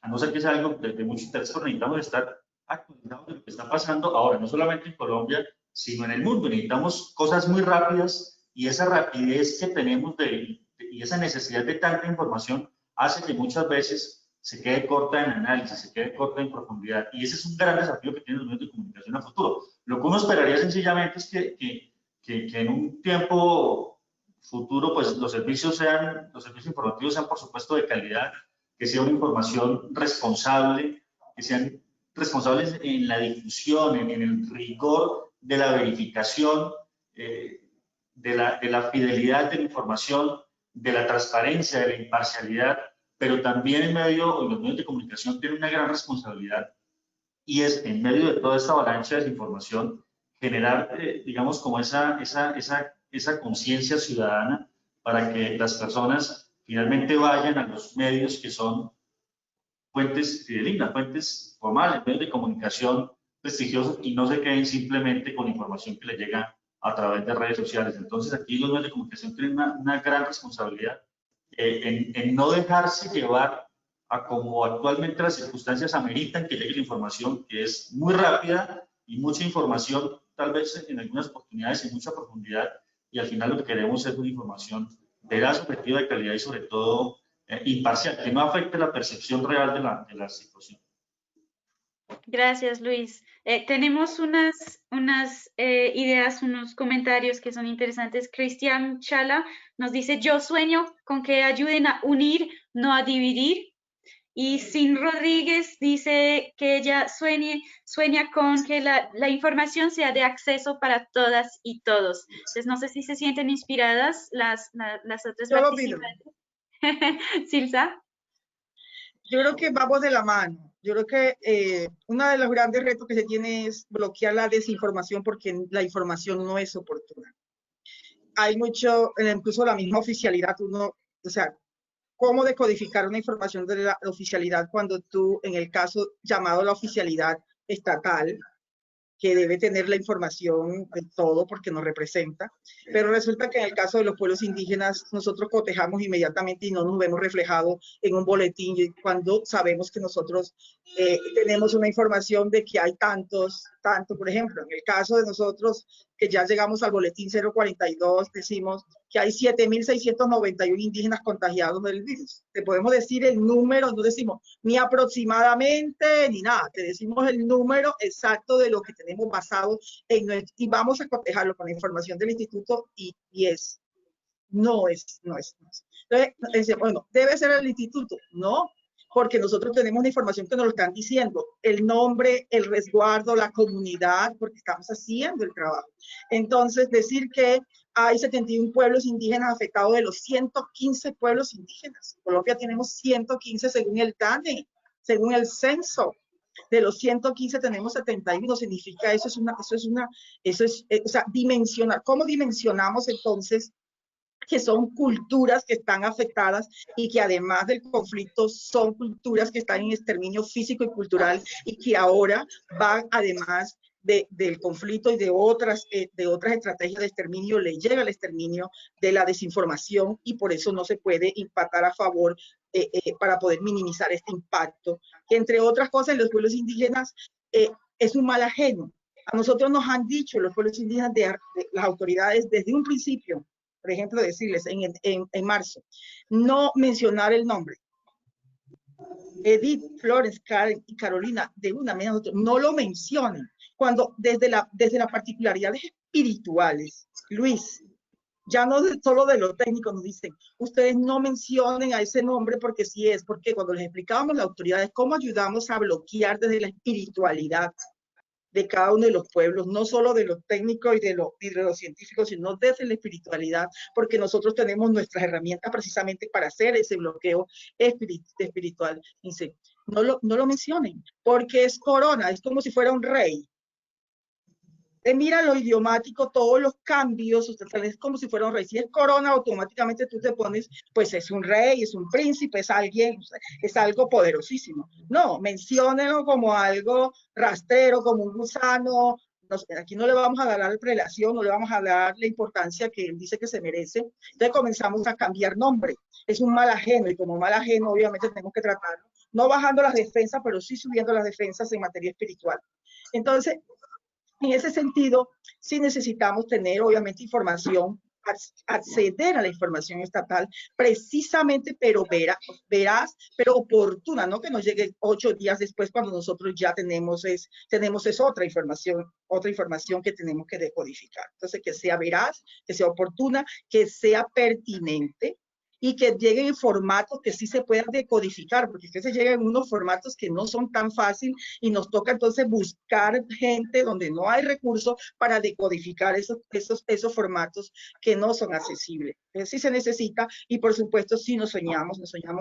a no ser que sea algo de mucho interés, pero necesitamos estar actualizados de lo que está pasando ahora, no solamente en Colombia, sino en el mundo. Necesitamos cosas muy rápidas y esa rapidez que tenemos y esa necesidad de tanta información hace que muchas veces se quede corta en análisis, se quede corta en profundidad. Y ese es un gran desafío que tienen los medios de comunicación a futuro. Lo que uno esperaría sencillamente es que en un tiempo futuro, pues los servicios informativos sean, por supuesto, de calidad, que sea una información responsable, que sean responsables en la difusión, en el rigor de la verificación, de la fidelidad de la información, de la transparencia, de la imparcialidad, pero también los medios de comunicación tienen una gran responsabilidad y es en medio de toda esta avalancha de desinformación generar, digamos, como esa conciencia ciudadana para que las personas finalmente vayan a los medios que son fuentes fidedignas, fuentes formales, medios de comunicación prestigiosos y no se queden simplemente con información que les llega a través de redes sociales. Entonces aquí los medios de comunicación tienen una gran responsabilidad en no dejarse llevar a como actualmente las circunstancias ameritan que llegue la información, que es muy rápida y mucha información, tal vez en algunas oportunidades en mucha profundidad, y al final lo que queremos es una información veraz, objetiva, de calidad y sobre todo imparcial, que no afecte la percepción real de la situación. Gracias, Luis. Tenemos unas ideas, unos comentarios que son interesantes. Cristian Chala nos dice, yo sueño con que ayuden a unir, no a dividir. Y Sin Rodríguez dice que ella sueña con que la información sea de acceso para todas y todos. Entonces, no sé si se sienten inspiradas las otras participantes. Silsa. Yo creo que vamos de la mano. Yo creo que uno de los grandes retos que se tiene es bloquear la desinformación porque la información no es oportuna. Hay mucho, incluso la misma oficialidad, o sea, cómo decodificar una información de la oficialidad cuando tú, en el caso llamado la oficialidad estatal, que debe tener la información de todo porque nos representa, pero resulta que en el caso de los pueblos indígenas nosotros cotejamos inmediatamente y no nos vemos reflejados en un boletín cuando sabemos que nosotros tenemos una información de que hay tanto, por ejemplo, en el caso de nosotros que ya llegamos al boletín 042, decimos que hay 7.691 indígenas contagiados del virus. Te podemos decir el número, no decimos ni aproximadamente ni nada, te decimos el número exacto de lo que tenemos basado en nuestro, y vamos a cotejarlo con la información del instituto y no es. Entonces, bueno, ¿debe ser el instituto? No, porque nosotros tenemos una información que nos lo están diciendo, el nombre, el resguardo, la comunidad, porque estamos haciendo el trabajo. Entonces, decir que hay 71 pueblos indígenas afectados de los 115 pueblos indígenas. En Colombia tenemos 115 según el DANE, según el censo. De los 115 tenemos 71, significa o sea, dimensionar. ¿Cómo dimensionamos entonces que son culturas que están afectadas y que además del conflicto son culturas que están en exterminio físico y cultural y que ahora van además del conflicto y de otras estrategias de exterminio, le llega el exterminio de la desinformación y por eso no se puede impactar a favor para poder minimizar este impacto, que entre otras cosas en los pueblos indígenas es un mal ajeno. A nosotros nos han dicho los pueblos indígenas de las autoridades desde un principio, por ejemplo, decirles en marzo, no mencionar el nombre. Edith, Flores, Karen y Carolina, de una manera u otra, no lo mencionen. Cuando desde las particularidades espirituales, Luis, ya no solo de lo técnico, nos dicen, ustedes no mencionen a ese nombre porque sí es, porque cuando les explicábamos a las autoridades cómo ayudamos a bloquear desde la espiritualidad de cada uno de los pueblos, no solo de los técnicos y de los científicos, sino desde la espiritualidad, porque nosotros tenemos nuestras herramientas precisamente para hacer ese bloqueo espiritual. Dice, no lo mencionen, porque es corona, es como si fuera un rey. mira lo idiomático, todos los cambios, es como si fuera un rey. Si es corona, automáticamente tú te pones, pues es un rey, es un príncipe, es alguien, es algo poderosísimo. No, menciónenlo como algo rastrero, como un gusano. Aquí no le vamos a dar la prelación, no le vamos a dar la importancia que él dice que se merece. Entonces comenzamos a cambiar nombre. Es un mal ajeno, y como mal ajeno obviamente tenemos que tratarlo, no bajando las defensas, pero sí subiendo las defensas en materia espiritual. Entonces, en ese sentido, sí necesitamos tener, obviamente, información, acceder a la información estatal, precisamente, pero veraz, pero oportuna, no que nos llegue 8 días después cuando nosotros ya tenemos otra información que tenemos que decodificar. Entonces, que sea veraz, que sea oportuna, que sea pertinente, y que lleguen en formatos que sí se puedan decodificar, porque a veces llegan en unos formatos que no son tan fáciles y nos toca entonces buscar gente donde no hay recursos para decodificar esos formatos que no son accesibles. Entonces sí se necesita, y por supuesto sí nos soñamos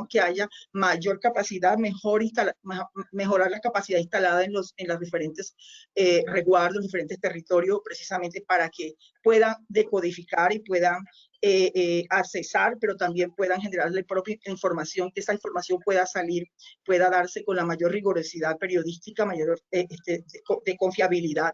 que haya mayor capacidad, mejorar la capacidad instalada en los diferentes resguardos, diferentes territorios, precisamente para que puedan decodificar y puedan accesar, pero también puedan generarle propia información, que esa información pueda salir, pueda darse con la mayor rigurosidad periodística, mayor de confiabilidad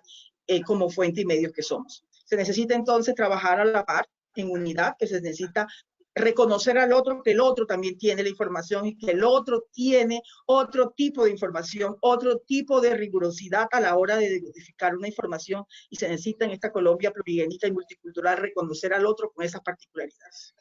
como fuente y medios que somos. Se necesita entonces trabajar a la par, en unidad, que se necesita reconocer al otro, que el otro también tiene la información y que el otro tiene otro tipo de información, otro tipo de rigurosidad a la hora de identificar una información, y se necesita en esta Colombia plurigénica y multicultural reconocer al otro con esas particularidades.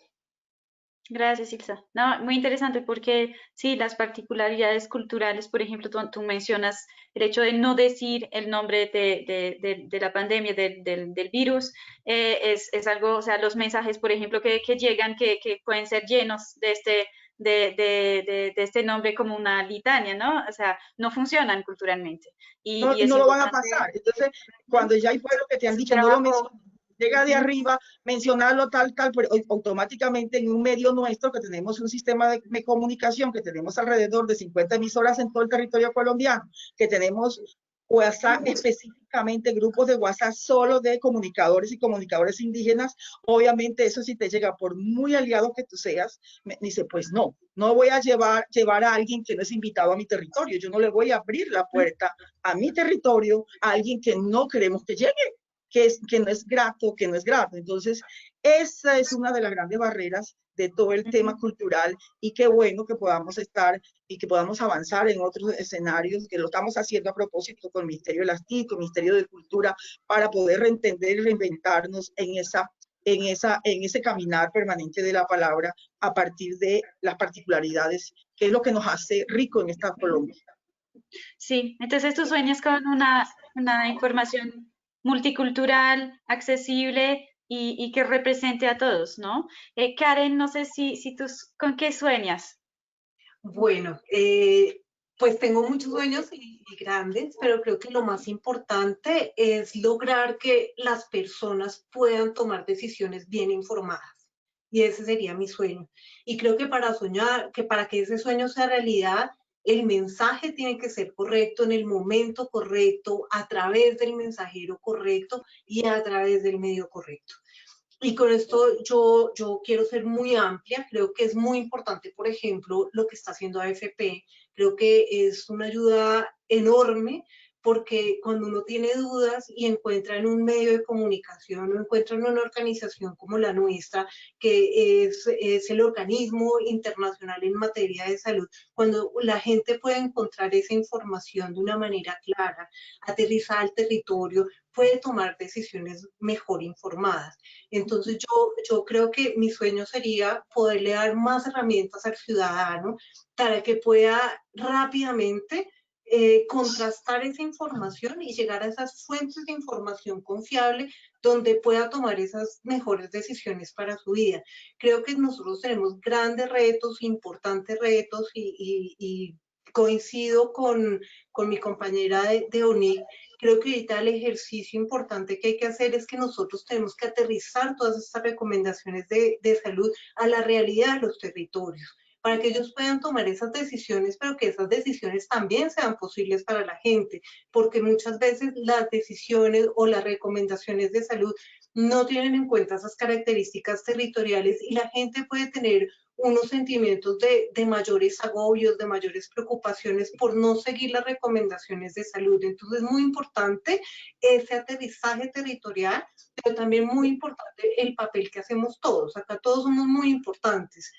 Gracias, Ilsa. No, muy interesante porque sí, las particularidades culturales, por ejemplo, tú mencionas el hecho de no decir el nombre de la pandemia, del virus, es algo, o sea, los mensajes, por ejemplo, que llegan, que pueden ser llenos de este nombre como una litania, ¿no? O sea, no funcionan culturalmente. Y es no lo van a importante. pasar. Entonces, cuando ya hay pueblos que te han dicho, no lo menciones, llega de arriba, mencionarlo tal, pero automáticamente en un medio nuestro que tenemos un sistema de comunicación, que tenemos alrededor de 50 emisoras en todo el territorio colombiano, que tenemos WhatsApp, específicamente grupos de WhatsApp solo de comunicadores y comunicadores indígenas, obviamente eso sí te llega, por muy aliado que tú seas, me dice, pues no voy a llevar a alguien que no es invitado a mi territorio, yo no le voy a abrir la puerta a mi territorio a alguien que no queremos que llegue, que no es grato, que no es grato. Entonces, esa es una de las grandes barreras de todo el tema cultural, y qué bueno que podamos estar y que podamos avanzar en otros escenarios, que lo estamos haciendo a propósito con el Ministerio de las TIC, con el Ministerio de Cultura, para poder reentender y reinventarnos en ese caminar permanente de la palabra a partir de las particularidades, que es lo que nos hace rico en esta Colombia. Sí, entonces tú sueñas con una información multicultural, accesible y que represente a todos, ¿no? Karen, no sé si tú, ¿con qué sueñas? Bueno, pues tengo muchos sueños y grandes, pero creo que lo más importante es lograr que las personas puedan tomar decisiones bien informadas. Y ese sería mi sueño. Y creo que para soñar, que para que ese sueño sea realidad, el mensaje tiene que ser correcto en el momento correcto, a través del mensajero correcto y a través del medio correcto. Y con esto yo quiero ser muy amplia, creo que es muy importante, por ejemplo, lo que está haciendo AFP, creo que es una ayuda enorme, porque cuando uno tiene dudas y encuentra en un medio de comunicación o encuentra en una organización como la nuestra, que es el organismo internacional en materia de salud, cuando la gente puede encontrar esa información de una manera clara, aterrizada al territorio, puede tomar decisiones mejor informadas. Entonces yo creo que mi sueño sería poderle dar más herramientas al ciudadano para que pueda rápidamente contrastar esa información y llegar a esas fuentes de información confiable donde pueda tomar esas mejores decisiones para su vida. Creo que nosotros tenemos grandes retos, importantes retos, y coincido con mi compañera de ONIC. Creo que ahorita el ejercicio importante que hay que hacer es que nosotros tenemos que aterrizar todas estas recomendaciones de salud a la realidad de los territorios, para que ellos puedan tomar esas decisiones, pero que esas decisiones también sean posibles para la gente, porque muchas veces las decisiones o las recomendaciones de salud no tienen en cuenta esas características territoriales y la gente puede tener unos sentimientos de mayores agobios, de mayores preocupaciones por no seguir las recomendaciones de salud. Entonces es muy importante ese aterrizaje territorial, pero también muy importante el papel que hacemos todos. Acá todos somos muy importantes.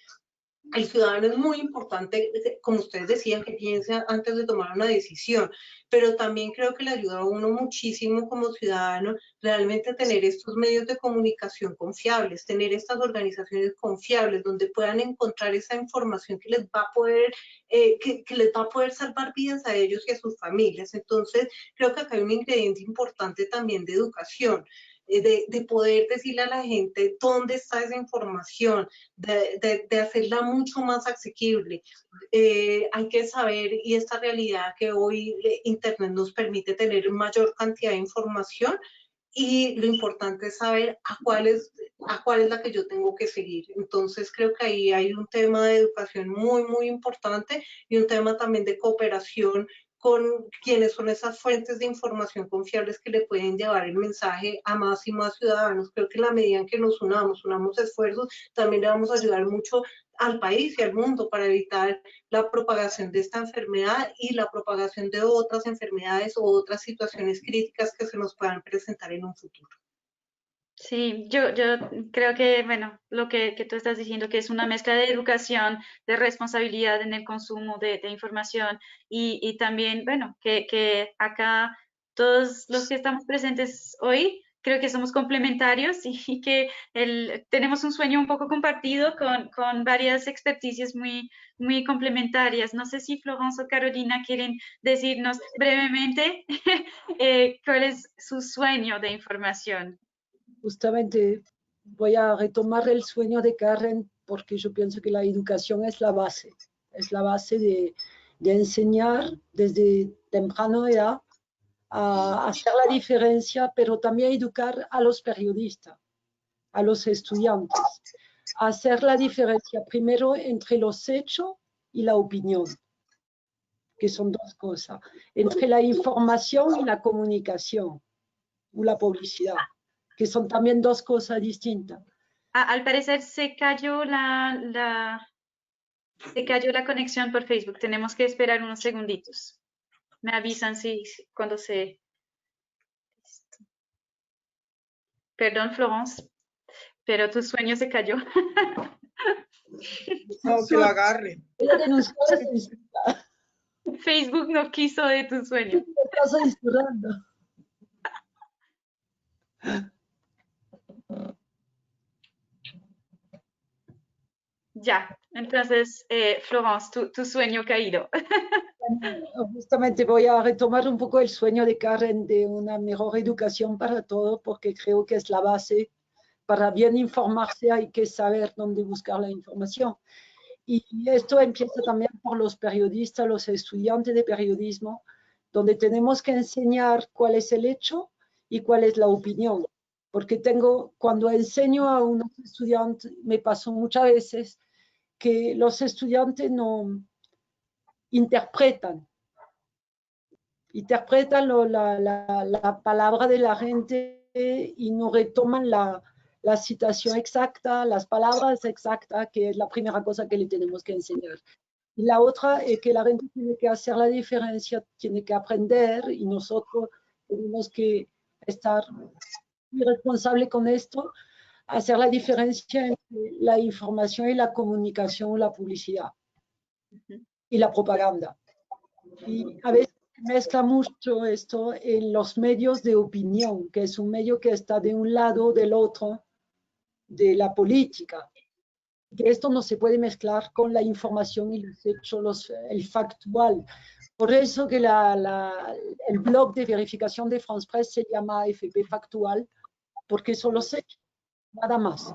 El ciudadano es muy importante, como ustedes decían, que piense antes de tomar una decisión, pero también creo que le ayuda a uno muchísimo como ciudadano realmente tener estos medios de comunicación confiables, tener estas organizaciones confiables donde puedan encontrar esa información que les va a poder, que les va a poder salvar vidas a ellos y a sus familias. Entonces, creo que acá hay un ingrediente importante también de educación. De poder decirle a la gente dónde está esa información, de hacerla mucho más asequible. Hay que saber, y esta realidad que hoy Internet nos permite tener mayor cantidad de información, y lo importante es saber a cuál es la que yo tengo que seguir. Entonces creo que ahí hay un tema de educación muy, muy importante y un tema también de cooperación con quienes son esas fuentes de información confiables que le pueden llevar el mensaje a más y más ciudadanos. Creo que en la medida en que nos unamos esfuerzos, también le vamos a ayudar mucho al país y al mundo para evitar la propagación de esta enfermedad y la propagación de otras enfermedades o otras situaciones críticas que se nos puedan presentar en un futuro. Sí, yo creo que, bueno, lo que tú estás diciendo, que es una mezcla de educación, de responsabilidad en el consumo de información y también, bueno, que acá todos los que estamos presentes hoy, creo que somos complementarios y que tenemos un sueño un poco compartido con varias experticias muy complementarias. No sé si Florence o Carolina quieren decirnos brevemente cuál es su sueño de información. Justamente voy a retomar el sueño de Karen porque yo pienso que la educación es la base de enseñar desde temprana edad a hacer la diferencia, pero también educar a los periodistas, a los estudiantes, a hacer la diferencia primero entre los hechos y la opinión, que son dos cosas, entre la información y la comunicación o la publicidad, que son también dos cosas distintas. Al parecer se cayó se cayó la conexión por Facebook. Tenemos que esperar unos segunditos. Me avisan cuando se... Perdón, Florence, pero tu sueño se cayó. No, que lo agarre. Voy a denunciar a Facebook no quiso de tu sueño. me estás censurando. Ya, entonces, Florence, tu sueño caído. Justamente voy a retomar un poco el sueño de Karen de una mejor educación para todo, porque creo que es la base. Para bien informarse hay que saber dónde buscar la información. Y esto empieza también por los periodistas, los estudiantes de periodismo, donde tenemos que enseñar cuál es el hecho y cuál es la opinión. Porque cuando enseño a unos estudiantes, me pasó muchas veces que los estudiantes no interpretan la palabra de la gente y no retoman la situación exacta, las palabras exactas, que es la primera cosa que le tenemos que enseñar. Y la otra es que la gente tiene que hacer la diferencia, tiene que aprender y nosotros tenemos que estar muy responsables con esto, hacer la diferencia entre la información y la comunicación o la publicidad y la propaganda. Y a veces mezcla mucho esto en los medios de opinión, que es un medio que está de un lado o del otro de la política. Que esto no se puede mezclar con la información y los hechos, el factual. Por eso que el blog de verificación de France Press se llama AFP Factual, porque son los hechos, nada más.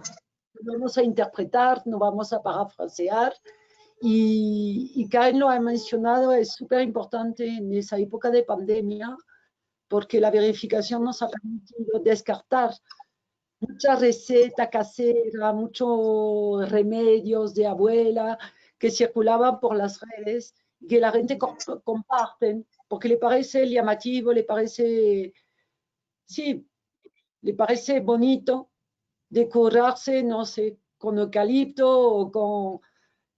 No vamos a interpretar, no vamos a parafrasear. Y Karen lo ha mencionado, es súper importante en esa época de pandemia, porque la verificación nos ha permitido descartar mucha receta casera, muchos remedios de abuela que circulaban por las redes, que la gente comparten, porque le parece llamativo, le parece, sí, le parece bonito decorarse, no sé, con eucalipto o con...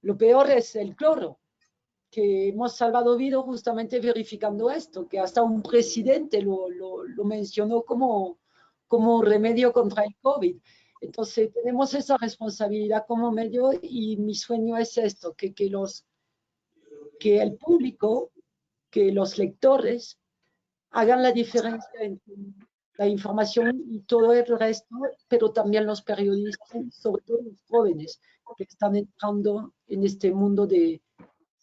Lo peor es el cloro, que hemos salvado vidas justamente verificando esto, que hasta un presidente lo mencionó como remedio contra el COVID. Entonces tenemos esa responsabilidad como medio y mi sueño es esto, que el público, que los lectores hagan la diferencia entre la información y todo el resto, pero también los periodistas, sobre todo los jóvenes que están entrando en este mundo de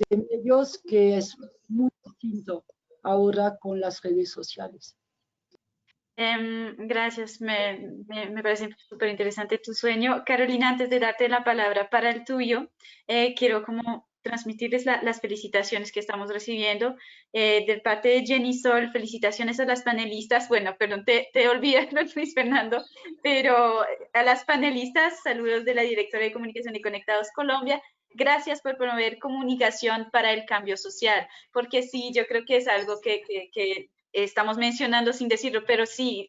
medios que es muy distinto ahora con las redes sociales. Gracias, me parece súper interesante tu sueño. Carolina, antes de darte la palabra para el tuyo, quiero como transmitirles las felicitaciones que estamos recibiendo. De parte de Jenny Sol, felicitaciones a las panelistas. Bueno, perdón, te olvidé, Luis Fernando, pero a las panelistas, saludos de la Directora de Comunicación de Conectados Colombia. Gracias por promover comunicación para el cambio social, porque sí, yo creo que es algo que estamos mencionando sin decirlo, pero sí,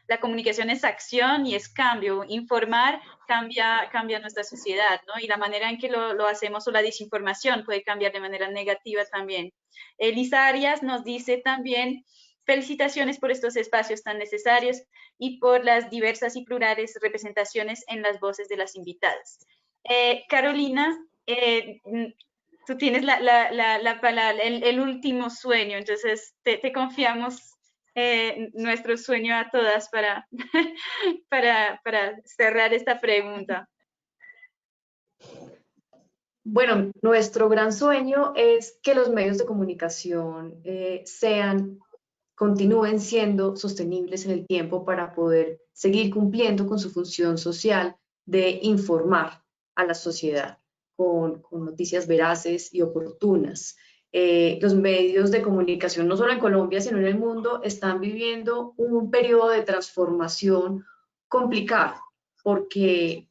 la comunicación es acción y es cambio. Informar cambia nuestra sociedad, ¿no? Y la manera en que lo hacemos o la desinformación puede cambiar de manera negativa también. Elisa Arias nos dice también, felicitaciones por estos espacios tan necesarios y por las diversas y plurales representaciones en las voces de las invitadas. Carolina, tú tienes la palabra, el último sueño, entonces te confiamos nuestro sueño a todas para, para cerrar esta pregunta. Bueno, nuestro gran sueño es que los medios de comunicación continúen siendo sostenibles en el tiempo para poder seguir cumpliendo con su función social de informar a la sociedad con noticias veraces y oportunas. Los medios de comunicación, no solo en Colombia, sino en el mundo, están viviendo un periodo de transformación complicado, porque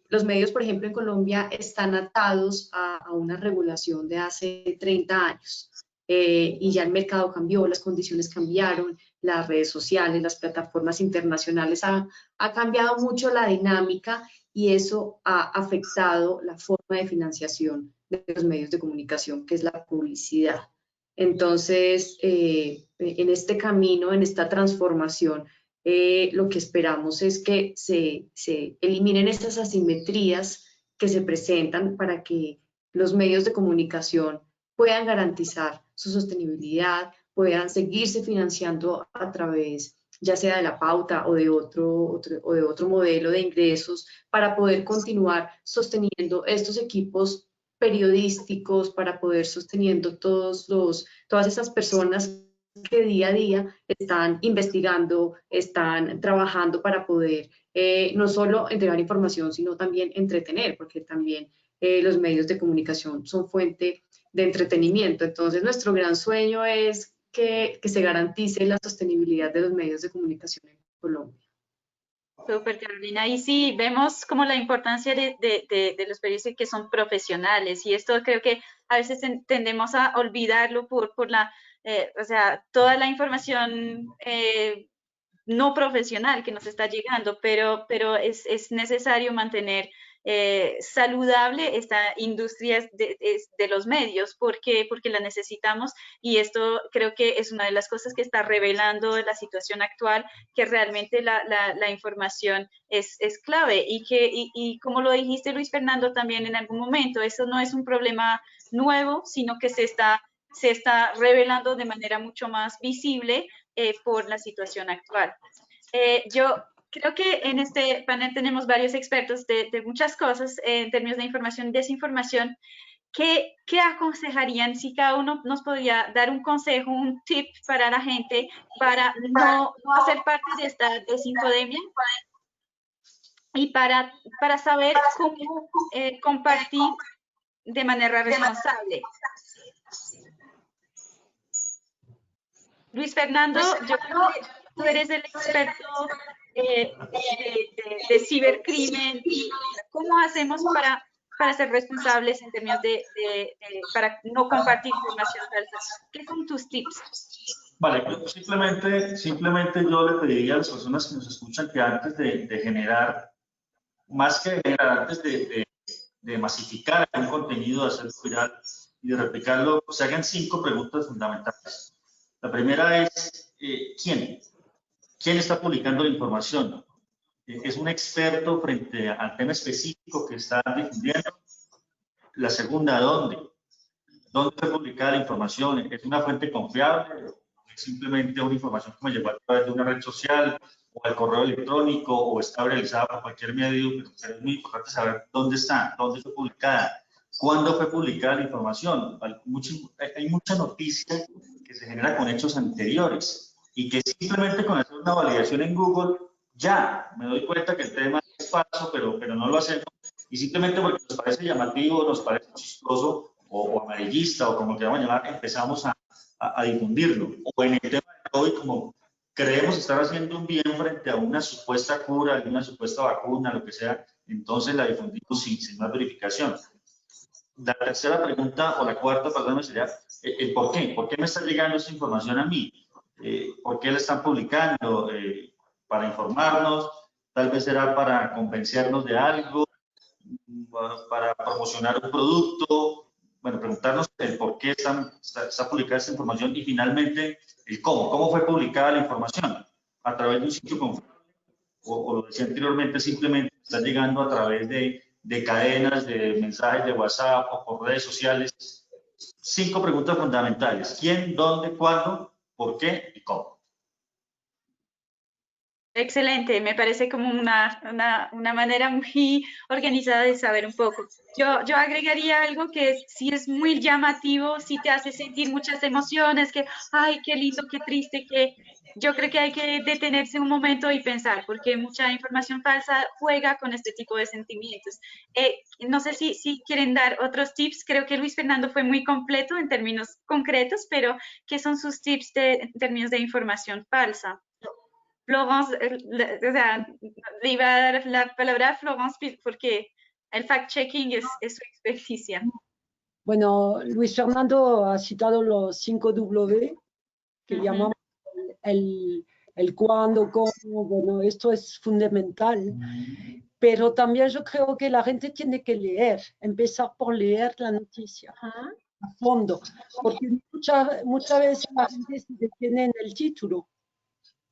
los medios, por ejemplo, en Colombia están atados a una regulación de hace 30 años. Y ya el mercado cambió, las condiciones cambiaron, las redes sociales, las plataformas internacionales ha cambiado mucho la dinámica y eso ha afectado la forma de financiación de los medios de comunicación, que es la publicidad. Entonces, en este camino, en esta transformación, lo que esperamos es que se eliminen estas asimetrías que se presentan para que los medios de comunicación puedan garantizar su sostenibilidad, puedan seguirse financiando a través ya sea de la pauta o de otro modelo de ingresos para poder continuar sosteniendo estos equipos periodísticos, para poder sosteniendo todas esas personas que día a día están investigando, están trabajando para poder no solo entregar información, sino también entretener, porque también los medios de comunicación son fuente de entretenimiento. Entonces, nuestro gran sueño es que se garantice la sostenibilidad de los medios de comunicación en Colombia. Súper, Carolina. Y sí, vemos como la importancia de los periodistas que son profesionales y esto creo que a veces tendemos a olvidarlo por la, o sea, toda la información no profesional que nos está llegando, pero es necesario mantener saludable esta industria de los medios porque la necesitamos y esto creo que es una de las cosas que está revelando la situación actual, que realmente la información es clave y como lo dijiste Luis Fernando también en algún momento, eso no es un problema nuevo, sino que se está revelando de manera mucho más visible por la situación actual. Yo creo que en este panel tenemos varios expertos de muchas cosas en términos de información y desinformación. ¿Qué aconsejarían si cada uno nos podría dar un consejo, un tip para la gente para no hacer parte de esta desinfodemia y para saber cómo compartir de manera responsable? Luis Fernando, yo creo que tú eres el experto de cibercrimen. ¿Cómo hacemos para ser responsables en términos para no compartir información falsa? ¿Qué son tus tips? Vale, simplemente yo le pediría a las personas que nos escuchan que antes de generar, más que generar, antes de masificar un contenido, de hacerlo viral y de replicarlo, se hagan 5 preguntas fundamentales. La primera es, ¿quién? ¿Quién está publicando la información? ¿Es un experto frente al tema específico que está difundiendo? La segunda, ¿dónde? ¿Dónde fue publicada la información? ¿Es una fuente confiable? ¿Es simplemente una información que me llegó a través de una red social o al correo electrónico o está realizada por cualquier medio? Pero es muy importante saber dónde está, dónde fue publicada, cuándo fue publicada la información. Hay mucha noticia que se genera con hechos anteriores y que simplemente con hacer una validación en Google ya me doy cuenta que el tema es falso, pero no lo hacemos, y simplemente porque nos parece llamativo, nos parece chistoso o amarillista o como queramos llamar, empezamos a difundirlo. O en el tema de COVID, como creemos estar haciendo un bien frente a una supuesta cura, una supuesta vacuna, lo que sea, entonces la difundimos sin más verificación. La tercera pregunta, o la cuarta, perdón, sería el por qué. ¿Por qué me está llegando esta información a mí? ¿Por qué la están publicando? ¿Para informarnos? Tal vez será para convencernos de algo, para promocionar un producto. Bueno, preguntarnos el por qué está publicada esta información y finalmente el cómo. ¿Cómo fue publicada la información? ¿A través de un sitio confiable? O lo decía anteriormente, simplemente está llegando a través de cadenas, de mensajes de WhatsApp o por redes sociales. 5 preguntas fundamentales. ¿Quién, dónde, cuándo, por qué y cómo? Excelente, me parece como una manera muy organizada de saber un poco. Yo agregaría algo que sí es muy llamativo, sí te hace sentir muchas emociones, que, ay, qué lindo, qué triste, que yo creo que hay que detenerse un momento y pensar, porque mucha información falsa juega con este tipo de sentimientos. No sé si quieren dar otros tips, creo que Luis Fernando fue muy completo en términos concretos, pero ¿qué son sus tips en términos de información falsa? Florence, o sea, le iba a dar la palabra a Florence porque el fact-checking es su experticia. Bueno, Luis Fernando ha citado los 5 W, que llamamos el cuándo, cómo, bueno, esto es fundamental. Pero también yo creo que la gente tiene que leer, empezar por leer la noticia a fondo, porque muchas veces la gente se detiene en el título.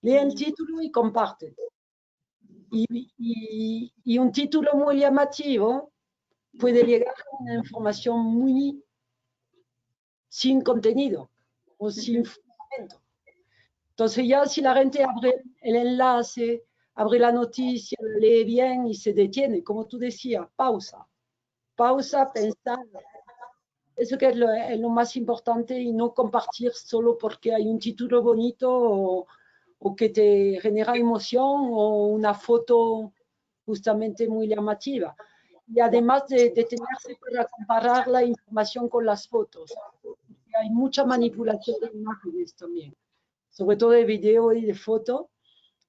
Lee el título y comparte. Y un título muy llamativo puede llegar a una información muy sin contenido o sin fundamento. Entonces ya si la gente abre el enlace, abre la noticia, lee bien y se detiene, como tú decías, pausa, pensar. Eso que es lo más importante y no compartir solo porque hay un título bonito o que te genera emoción o una foto justamente muy llamativa. Y además de detenerse para comparar la información con las fotos. Hay mucha manipulación de imágenes también, sobre todo de video y de foto.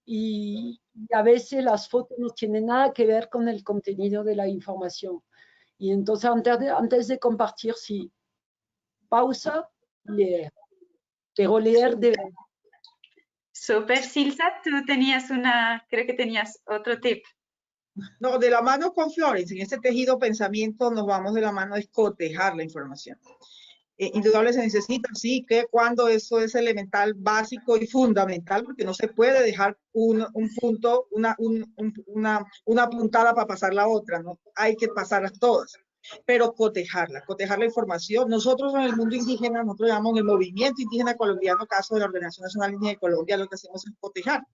Y a veces las fotos no tienen nada que ver con el contenido de la información. Y entonces antes de compartir, sí, pausa, leer. Pero leer de verdad. Super, Silsa, tú tenías creo que tenías otro tip. No, de la mano con Florence, en este tejido pensamiento nos vamos de la mano a cotejar la información. Indudable se necesita, sí, que cuando eso es elemental, básico y fundamental, porque no se puede dejar un punto, una puntada para pasar la otra, ¿no? Hay que pasarlas todas, pero cotejar la información. Nosotros en el mundo indígena, nosotros llamamos el movimiento indígena colombiano, caso de la Ordenación Nacional Indígena de Colombia, lo que hacemos es cotejar.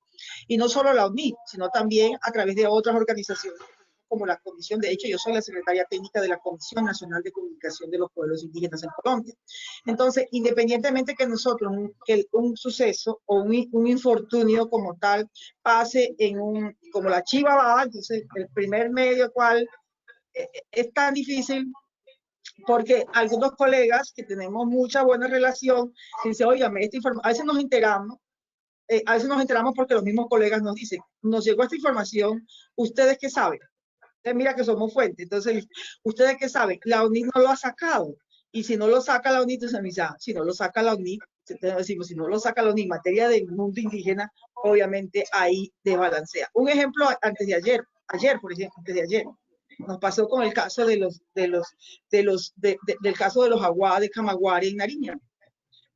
Y no solo la UNID, sino también a través de otras organizaciones, como la Comisión. De hecho, yo soy la secretaria técnica de la Comisión Nacional de Comunicación de los Pueblos Indígenas en Colombia. Entonces, independientemente que nosotros, que un suceso o un infortunio como tal pase como la chiva va, entonces el primer medio cual es tan difícil porque algunos colegas que tenemos mucha buena relación dicen, oígame, esta información, a veces nos enteramos porque los mismos colegas nos dicen, nos llegó esta información, ¿ustedes qué saben? Mira que somos fuente. Entonces, ¿ustedes qué saben? La UNIT no lo ha sacado. Y si no lo saca la UNIT, entonces, si no lo saca la UNIT, decimos, si no lo saca la UNIT en materia del mundo indígena, obviamente ahí desbalancea. Un ejemplo antes de ayer, por ejemplo, antes de ayer, nos pasó con el caso del caso de los aguas de Camagüey en Nariño.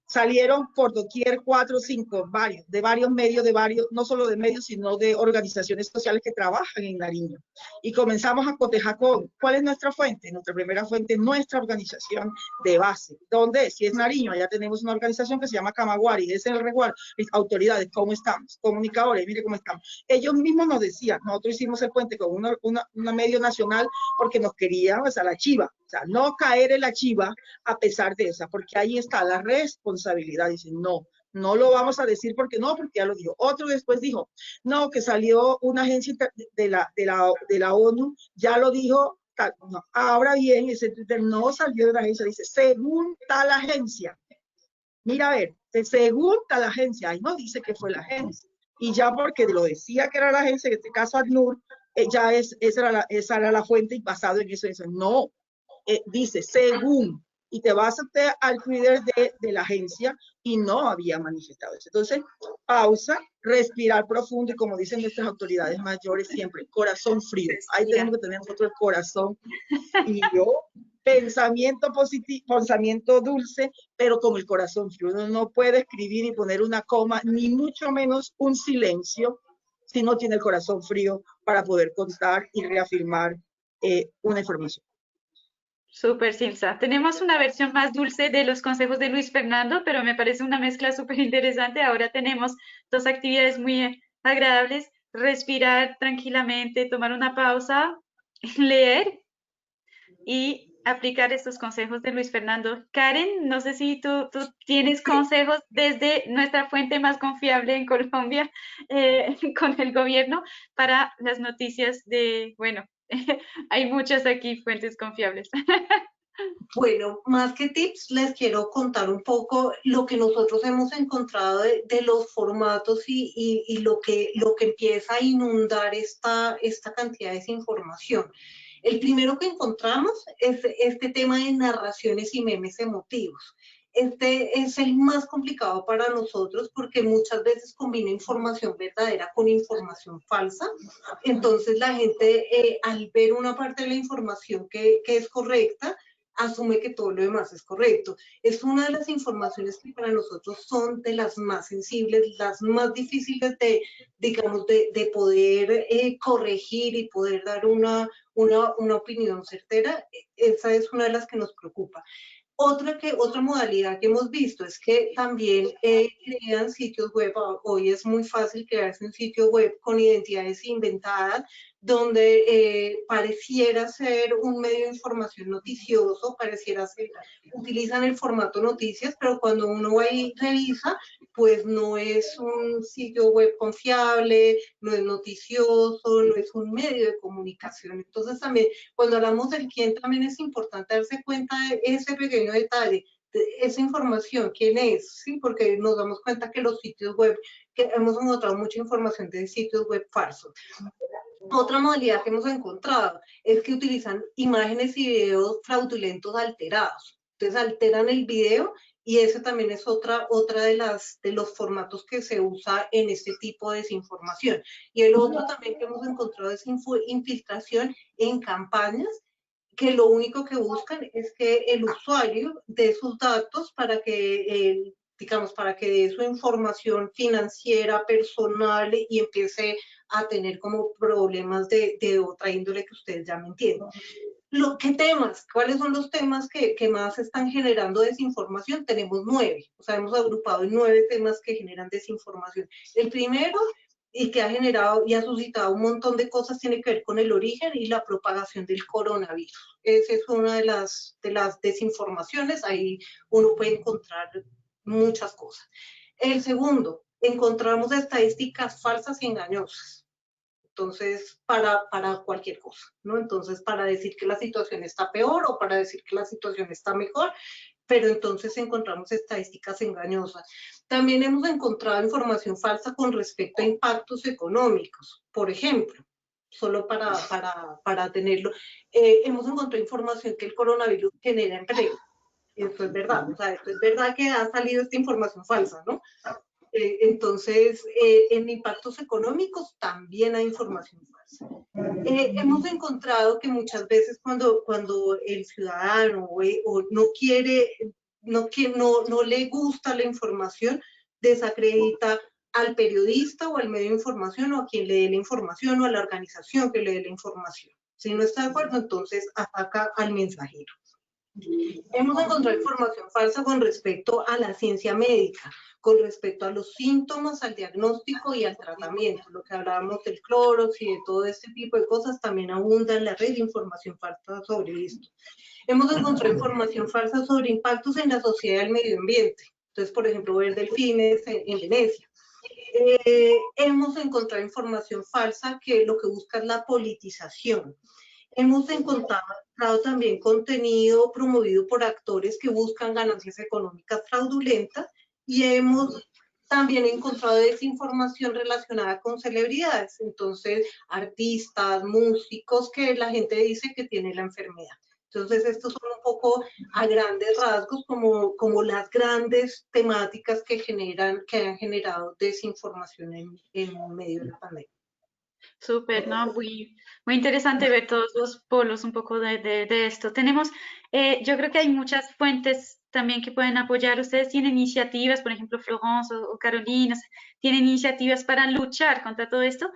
Salieron por doquier 4 o 5, de varios medios, no solo de medios, sino de organizaciones sociales que trabajan en Nariño. Y comenzamos a cotejar con, ¿cuál es nuestra fuente? Nuestra primera fuente es nuestra organización de base. ¿Dónde? Si es Nariño, allá tenemos una organización que se llama Camagüey, es el resguardo, autoridades, ¿cómo estamos? Comunicadores, mire cómo estamos. Ellos mismos nos decían, nosotros hicimos el puente con una medio nacional porque nos querían, o sea, la chiva, o sea, no caer en la chiva a pesar de esa, porque ahí está la responsabilidad. Dicen, no lo vamos a decir porque ya lo dijo. Otro después dijo, no, que salió una agencia de la ONU, ya lo dijo. No. Ahora bien, ese Twitter no salió de la agencia, dice, según tal agencia. Mira, a ver, según tal agencia, ahí no dice que fue la agencia. Y ya porque lo decía que era la agencia, en este caso ACNUR, esa era la fuente y basado en eso. No, dice según, y te vas al Twitter de la agencia y no había manifestado eso. Entonces, pausa, respirar profundo y como dicen nuestras autoridades mayores siempre, corazón frío. Ahí tenemos que tener nosotros el corazón frío, pensamiento positivo, pensamiento dulce, pero con el corazón frío. Uno no puede escribir y poner una coma, ni mucho menos un silencio, si no tiene el corazón frío para poder contar y reafirmar una información. Súper, Silsa. Tenemos una versión más dulce de los consejos de Luis Fernando, pero me parece una mezcla súper interesante. Ahora tenemos dos actividades muy agradables: respirar tranquilamente, tomar una pausa, leer y aplicar estos consejos de Luis Fernando. Karen, no sé si tú tienes consejos desde nuestra fuente más confiable en Colombia, con el gobierno, para las noticias de, bueno, hay muchas aquí fuentes confiables. Bueno, más que tips, les quiero contar un poco lo que nosotros hemos encontrado de los formatos y lo que empieza a inundar esta cantidad de desinformación. El primero que encontramos es este tema de narraciones y memes emotivos. Este es el más complicado para nosotros porque muchas veces combina información verdadera con información falsa. Entonces la gente al ver una parte de la información que es correcta, asume que todo lo demás es correcto. Es una de las informaciones que para nosotros son de las más sensibles, las más difíciles de, digamos, de poder corregir y poder dar una opinión certera. Esa es una de las que nos preocupa. Otra modalidad que hemos visto es que también crean sitios web. Hoy es muy fácil crearse un sitio web con identidades inventadas, donde pareciera ser un medio de información noticioso, pareciera ser, utilizan el formato noticias, pero cuando uno va y revisa, pues no es un sitio web confiable, no es noticioso, no es un medio de comunicación. Entonces también, cuando hablamos del quién, también es importante darse cuenta de ese pequeño detalle, de esa información, quién es, ¿sí? Porque nos damos cuenta que los sitios web, que hemos encontrado mucha información de sitios web falsos. Otra modalidad que hemos encontrado es que utilizan imágenes y videos fraudulentos alterados. Entonces alteran el video y ese también es otra de los formatos que se usa en este tipo de desinformación. Y el otro también que hemos encontrado es infiltración en campañas, que lo único que buscan es que el usuario dé sus datos para que digamos, para que dé su información financiera, personal y empiece a tener como problemas de otra índole que ustedes ya me entienden. ¿Qué temas? ¿Cuáles son los temas que más están generando desinformación? Tenemos 9, o sea, hemos agrupado en 9 temas que generan desinformación. El primero, y que ha generado y ha suscitado un montón de cosas, tiene que ver con el origen y la propagación del coronavirus. Esa es una de las desinformaciones, ahí uno puede encontrar muchas cosas. El segundo, encontramos estadísticas falsas y engañosas. Entonces, para cualquier cosa, ¿no? Entonces, para decir que la situación está peor o para decir que la situación está mejor, pero entonces encontramos estadísticas engañosas. También hemos encontrado información falsa con respecto a impactos económicos. Por ejemplo, solo para tenerlo. Hemos encontrado información que el coronavirus genera empleo. Esto es verdad, o sea, esto es verdad que ha salido esta información falsa, ¿no? Entonces, en impactos económicos también hay información falsa. Hemos encontrado que muchas veces cuando el ciudadano o no le gusta la información, desacredita al periodista o al medio de información o a quien le dé la información o a la organización que le dé la información. Si no está de acuerdo, entonces ataca al mensajero. Hemos encontrado información falsa con respecto a la ciencia médica, con respecto a los síntomas, al diagnóstico y al tratamiento. Lo que hablábamos del Clorox y de todo este tipo de cosas también abunda en la red de información falsa sobre esto. Hemos encontrado información falsa sobre impactos en la sociedad y el medio ambiente. Entonces, por ejemplo, ver delfines en Venecia. Hemos encontrado información falsa que lo que busca es la politización. Hemos encontrado también contenido promovido por actores que buscan ganancias económicas fraudulentas y hemos también encontrado desinformación relacionada con celebridades, entonces artistas, músicos que la gente dice que tiene la enfermedad. Entonces estos son un poco a grandes rasgos como las grandes temáticas que han generado desinformación en medio de la pandemia. Súper, ¿no? Muy interesante ver todos los polos un poco de esto. Tenemos, yo creo que hay muchas fuentes también que pueden apoyar. Ustedes tienen iniciativas, por ejemplo, Florence o Carolina, tienen iniciativas para luchar contra todo esto.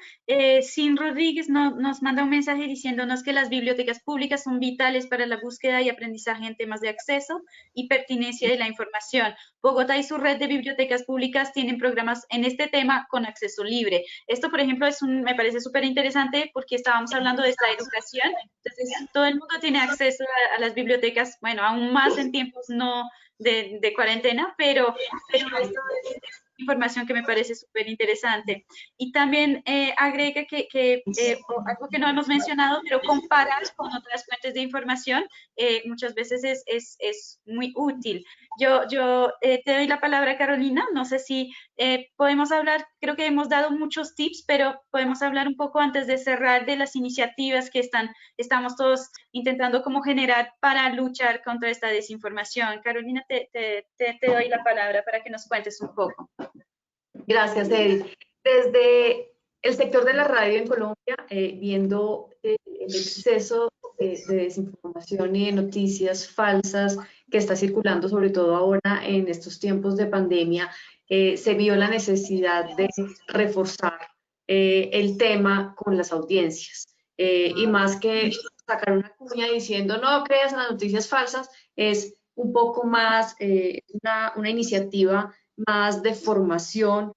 Sin Rodríguez nos manda un mensaje diciéndonos que las bibliotecas públicas son vitales para la búsqueda y aprendizaje en temas de acceso y pertinencia de la información. Bogotá y su red de bibliotecas públicas tienen programas en este tema con acceso libre. Esto, por ejemplo, me parece súper interesante porque estábamos hablando de esta educación. Entonces, todo el mundo tiene acceso a las bibliotecas, bueno, aún más en tiempos no de cuarentena, pero esto es información que me parece súper interesante. Y también agrega que algo que no hemos mencionado, pero comparar con otras fuentes de información muchas veces es muy útil. Yo te doy la palabra, Carolina. No sé si podemos hablar, creo que hemos dado muchos tips, pero podemos hablar un poco antes de cerrar de las iniciativas que estamos todos intentando como generar para luchar contra esta desinformación. Carolina, te doy la palabra para que nos cuentes un poco. Gracias, Edith. Desde el sector de la radio en Colombia, viendo el exceso de desinformación y de noticias falsas que está circulando, sobre todo ahora en estos tiempos de pandemia, se vio la necesidad de reforzar el tema con las audiencias. Y más que sacar una cuña diciendo no creas en las noticias falsas, es un poco más una iniciativa más de formación,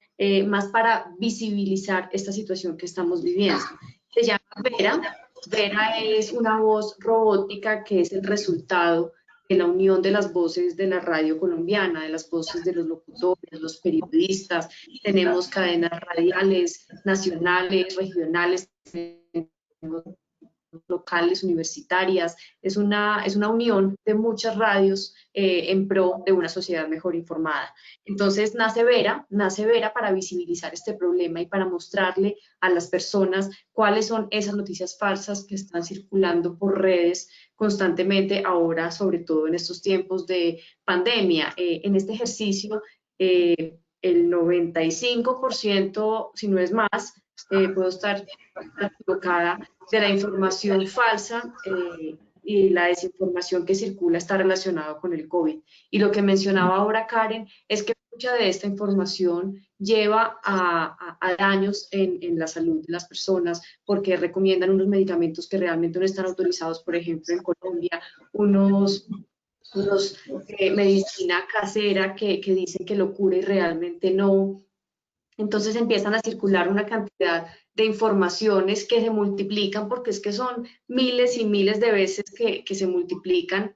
más para visibilizar esta situación que estamos viviendo. Se llama Vera. Vera es una voz robótica que es el resultado de la unión de las voces de la radio colombiana, de las voces de los locutores, los periodistas. Tenemos cadenas radiales, nacionales, regionales, locales, universitarias. Es una unión de muchas radios en pro de una sociedad mejor informada. Entonces nace Vera para visibilizar este problema y para mostrarle a las personas cuáles son esas noticias falsas que están circulando por redes constantemente ahora, sobre todo en estos tiempos de pandemia. En este ejercicio, el 95%, si no es más, puedo estar equivocada, de la información falsa y la desinformación que circula está relacionado con el COVID. Y lo que mencionaba ahora Karen es que mucha de esta información lleva a daños en la salud de las personas porque recomiendan unos medicamentos que realmente no están autorizados, por ejemplo, en Colombia, unos medicina casera que dicen que lo cura y realmente no. Entonces empiezan a circular una cantidad de informaciones que se multiplican porque es que son miles y miles de veces que se multiplican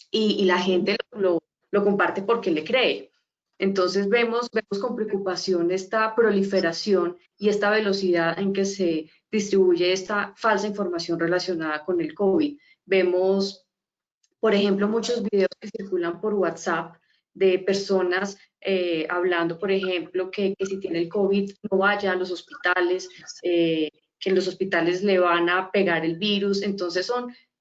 y la gente lo comparte porque le cree. Entonces vemos con preocupación esta proliferación y esta velocidad en que se distribuye esta falsa información relacionada con el COVID. Vemos, por ejemplo, muchos videos que circulan por WhatsApp de personas hablando, por ejemplo, que si tiene el COVID no vaya a los hospitales, que en los hospitales le van a pegar el virus, entonces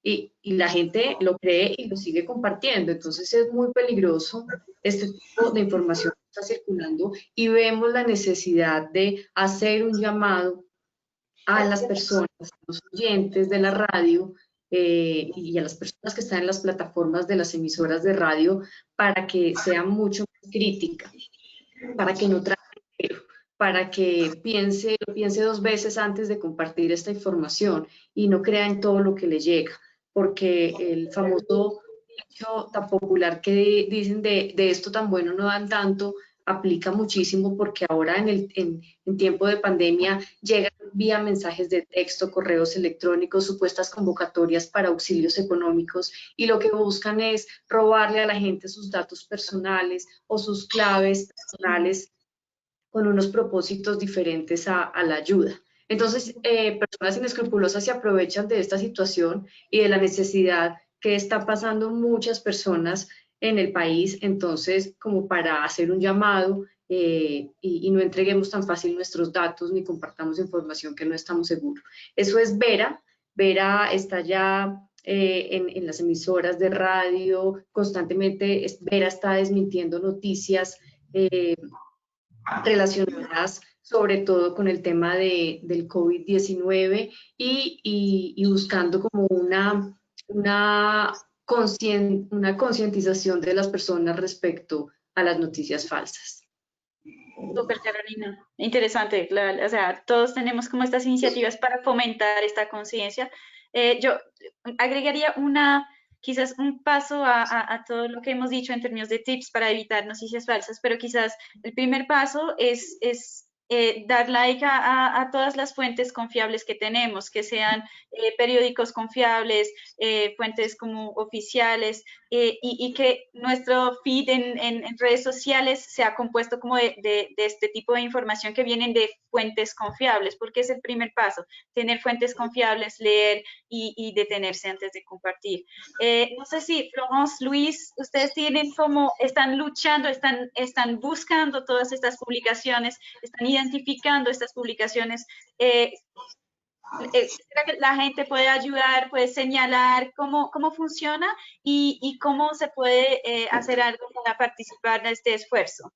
y la gente lo cree y lo sigue compartiendo, entonces es muy peligroso este tipo de información que está circulando y vemos la necesidad de hacer un llamado a las personas, a los oyentes de la radio y a las personas que están en las plataformas de las emisoras de radio para que sean mucho más críticas, para que no traten, para que lo piense dos veces antes de compartir esta información y no crea en todo lo que le llega, porque el famoso dicho tan popular que dicen de esto tan bueno no dan tanto, aplica muchísimo porque ahora en tiempo de pandemia llegan vía mensajes de texto, correos electrónicos, supuestas convocatorias para auxilios económicos y lo que buscan es robarle a la gente sus datos personales o sus claves personales con unos propósitos diferentes a la ayuda. Entonces, personas inescrupulosas se aprovechan de esta situación y de la necesidad que está pasando muchas personas en el país, entonces, como para hacer un llamado y no entreguemos tan fácil nuestros datos ni compartamos información que no estamos seguros. Eso es Vera. Vera está ya en las emisoras de radio, constantemente Vera está desmintiendo noticias relacionadas sobre todo con el tema del COVID-19 y buscando como una concientización de las personas respecto a las noticias falsas. Súper, Carolina. Interesante. O sea, todos tenemos como estas iniciativas para fomentar esta conciencia. Yo agregaría quizás un paso a todo lo que hemos dicho en términos de tips para evitar noticias falsas, pero quizás el primer paso es dar like a todas las fuentes confiables que tenemos, que sean periódicos confiables, fuentes como oficiales, y que nuestro feed en redes sociales sea compuesto como de este tipo de información que vienen de fuentes confiables, porque es el primer paso, tener fuentes confiables, leer y detenerse antes de compartir. No sé si Florence, Luis, ustedes están luchando, están buscando todas estas publicaciones, están identificando estas publicaciones. La gente puede ayudar, puede señalar cómo funciona y cómo se puede hacer algo para participar en este esfuerzo.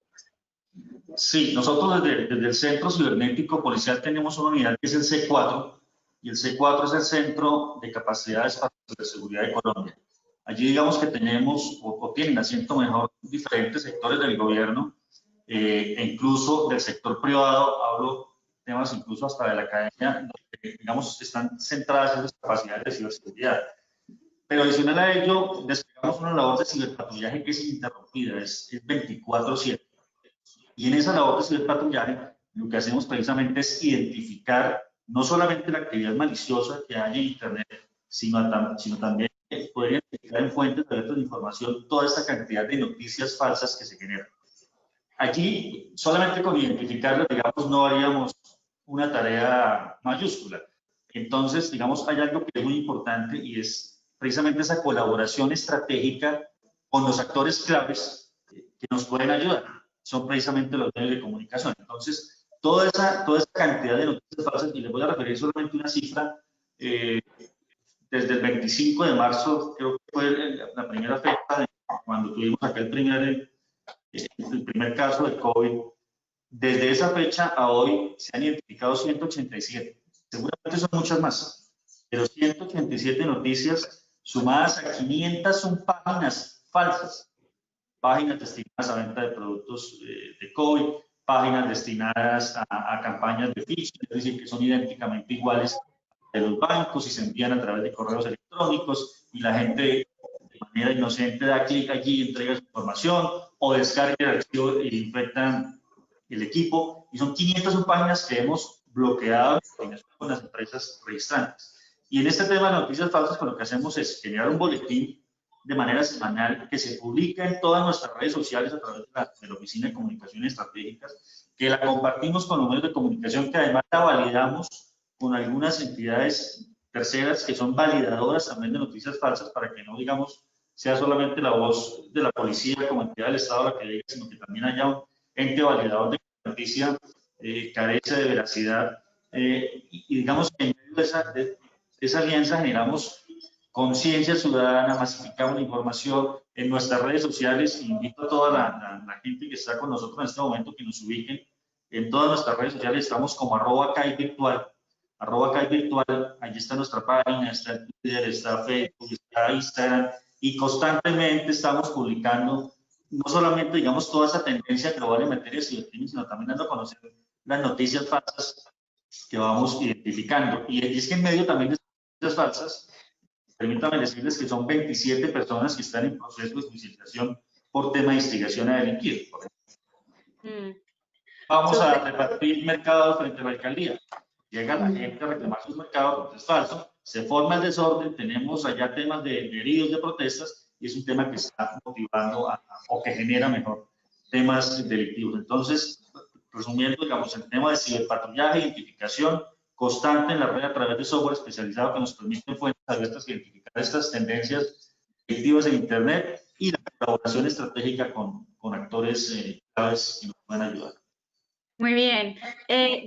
Sí, nosotros desde el Centro Cibernético Policial tenemos una unidad que es el C4, y el C4 es el Centro de Capacidades para la Seguridad de Colombia. Allí digamos que tenemos, o tienen asiento mejor, diferentes sectores del gobierno, e incluso del sector privado, hablo temas incluso hasta de la academia, donde, digamos, están centradas en las capacidades de ciberseguridad. Pero adicional a ello, desplegamos una labor de ciberpatrullaje que es ininterrumpida, es 24/7. Y en esa labor de ciberpatrullaje, lo que hacemos precisamente es identificar no solamente la actividad maliciosa que hay en Internet, sino también poder identificar en fuentes abiertas de información toda esta cantidad de noticias falsas que se generan. Aquí, solamente con identificarlas, digamos, no haríamos una tarea mayúscula. Entonces, digamos, hay algo que es muy importante y es precisamente esa colaboración estratégica con los actores claves que nos pueden ayudar. Son precisamente los medios de comunicación. Entonces, toda esa cantidad de noticias falsas, y les voy a referir solamente una cifra, desde el 25 de marzo, creo que fue la primera fecha de cuando tuvimos acá el primer caso de COVID, desde esa fecha a hoy se han identificado 187. Seguramente son muchas más, pero 187 noticias sumadas a 500 son páginas falsas, páginas destinadas a venta de productos de COVID, páginas destinadas a campañas de phishing, es decir, que son idénticamente iguales de los bancos y se envían a través de correos electrónicos y la gente de manera inocente da clic allí, entrega su información o descarga el archivo e infectan el equipo. Y son 500 páginas que hemos bloqueado con las empresas registrantes. Y en este tema de noticias falsas, con lo que hacemos es generar un boletín de manera semanal que se publica en todas nuestras redes sociales a través de la Oficina de Comunicaciones Estratégicas, que la compartimos con los medios de comunicación, que además la validamos con algunas entidades terceras que son validadoras también de noticias falsas, para que no, digamos, sea solamente la voz de la policía como entidad del Estado la que diga, sino que también haya un ente validador de que la noticia carece de veracidad y digamos que en medio de esa alianza generamos conciencia ciudadana, masificamos la información en nuestras redes sociales. Invito a toda la gente que está con nosotros en este momento que nos ubiquen en todas nuestras redes sociales. Estamos como @CAIvirtual, @CAIvirtual. Allí está nuestra página, está Twitter, está Facebook, está Instagram, y constantemente estamos publicando no solamente, digamos, toda esa tendencia global en materia de cibercrimen, sino también dando a conocer las noticias falsas que vamos identificando. Y es que en medio también de estas noticias falsas, permítanme decirles que son 27 personas que están en proceso de juicialización por tema de instigación a delinquir. Vamos a repartir mercados frente a la alcaldía. Llega la gente a reclamar sus mercados, porque es falso, se forma el desorden, tenemos allá temas de heridos de protestas, y es un tema que está motivando o que genera mejor temas delictivos. Entonces, resumiendo, digamos, el tema de ciberpatrullaje, identificación constante en la red a través de software especializado que nos permite fuentes abiertas identificar estas tendencias delictivas en Internet, y la colaboración estratégica con actores claves que nos pueden ayudar. Muy bien.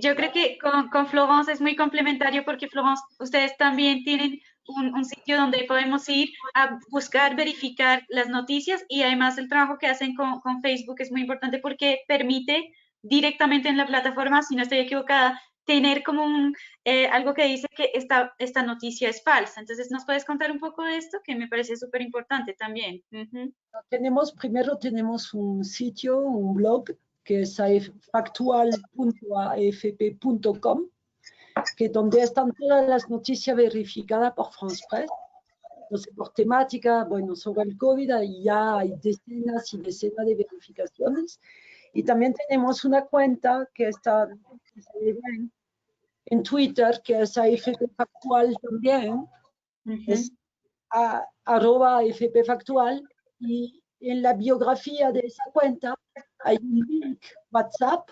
Yo creo que con Florence es muy complementario, porque Florence, ustedes también tienen un sitio donde podemos ir a buscar, verificar las noticias, y además el trabajo que hacen con Facebook es muy importante porque permite directamente en la plataforma, si no estoy equivocada, tener como algo que dice que esta noticia es falsa. Entonces, ¿nos puedes contar un poco de esto? Que me parece súper importante también. Primero tenemos un sitio, un blog, que es factual.afp.com, que donde están todas las noticias verificadas por France Press. Entonces, por temática, bueno, sobre el COVID, ahí ya hay decenas y decenas de verificaciones. Y también tenemos una cuenta que está en Twitter, que es AFP Factual también, es @AFP Factual, y en la biografía de esa cuenta hay un link WhatsApp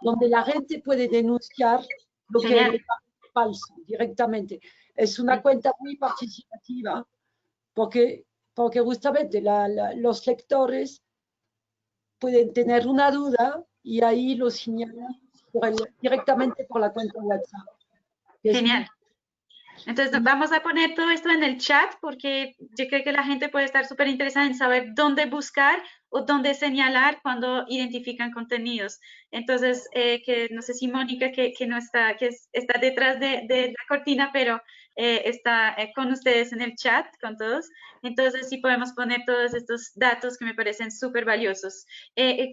donde la gente puede denunciar lo que es falso directamente. Es una cuenta muy participativa, porque justamente los lectores pueden tener una duda y ahí lo señalan directamente por la cuenta WhatsApp. Genial. Entonces, vamos a poner todo esto en el chat, porque yo creo que la gente puede estar súper interesada en saber dónde buscar o dónde señalar cuando identifican contenidos. Entonces, que no sé si Mónica, que no está, está detrás de la cortina, pero está con ustedes en el chat, con todos. Entonces, sí podemos poner todos estos datos que me parecen súper valiosos.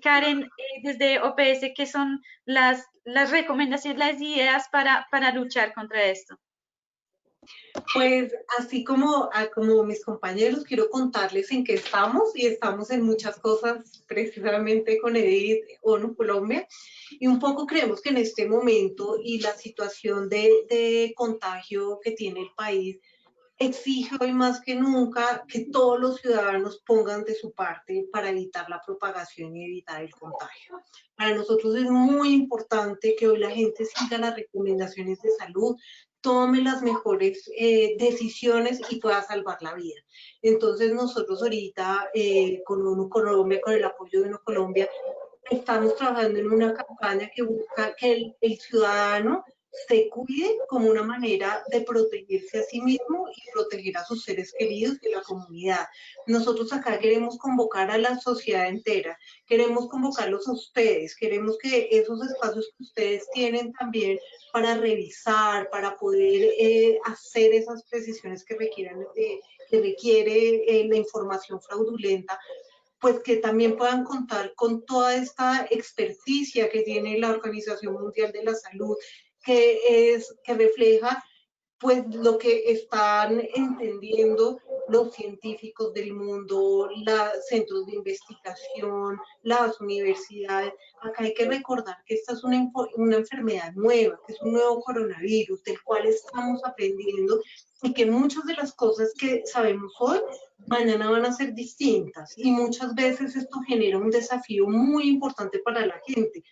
Karen, desde OPS, ¿qué son las recomendaciones, las ideas para luchar contra esto? Pues así como mis compañeros, quiero contarles en qué estamos, y estamos en muchas cosas precisamente con Edith, ONU Colombia, y un poco creemos que en este momento y la situación de contagio que tiene el país exige hoy más que nunca que todos los ciudadanos pongan de su parte para evitar la propagación y evitar el contagio. Para nosotros es muy importante que hoy la gente siga las recomendaciones de salud, tome las mejores decisiones y pueda salvar la vida. Entonces nosotros ahorita con ONU Colombia, con el apoyo de ONU Colombia, estamos trabajando en una campaña que busca que el ciudadano se cuide como una manera de protegerse a sí mismo y proteger a sus seres queridos y a la comunidad. Nosotros acá queremos convocar a la sociedad entera, queremos convocarlos a ustedes, queremos que esos espacios que ustedes tienen también para revisar, para poder hacer esas precisiones que requiere la información fraudulenta, pues que también puedan contar con toda esta experticia que tiene la Organización Mundial de la Salud, que refleja pues lo que están entendiendo los científicos del mundo, los centros de investigación, las universidades. Acá hay que recordar que esta es una enfermedad nueva, que es un nuevo coronavirus del cual estamos aprendiendo, y que muchas de las cosas que sabemos hoy, mañana van a ser distintas, y muchas veces esto genera un desafío muy importante para la gente.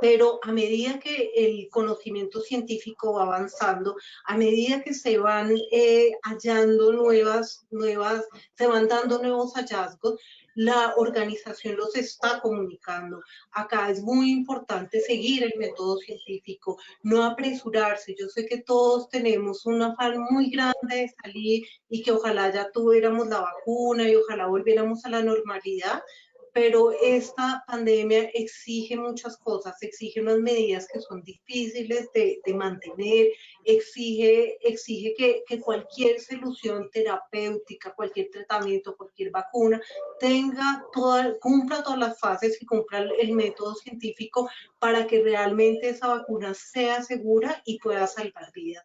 Pero a medida que el conocimiento científico va avanzando, a medida que se van hallando se van dando nuevos hallazgos, la organización los está comunicando. Acá es muy importante seguir el método científico, no apresurarse. Yo sé que todos tenemos un afán muy grande de salir y que ojalá ya tuviéramos la vacuna y ojalá volviéramos a la normalidad, pero esta pandemia exige muchas cosas, exige unas medidas que son difíciles de mantener, exige que cualquier solución terapéutica, cualquier tratamiento, cualquier vacuna, cumpla todas las fases y cumpla el método científico para que realmente esa vacuna sea segura y pueda salvar vidas.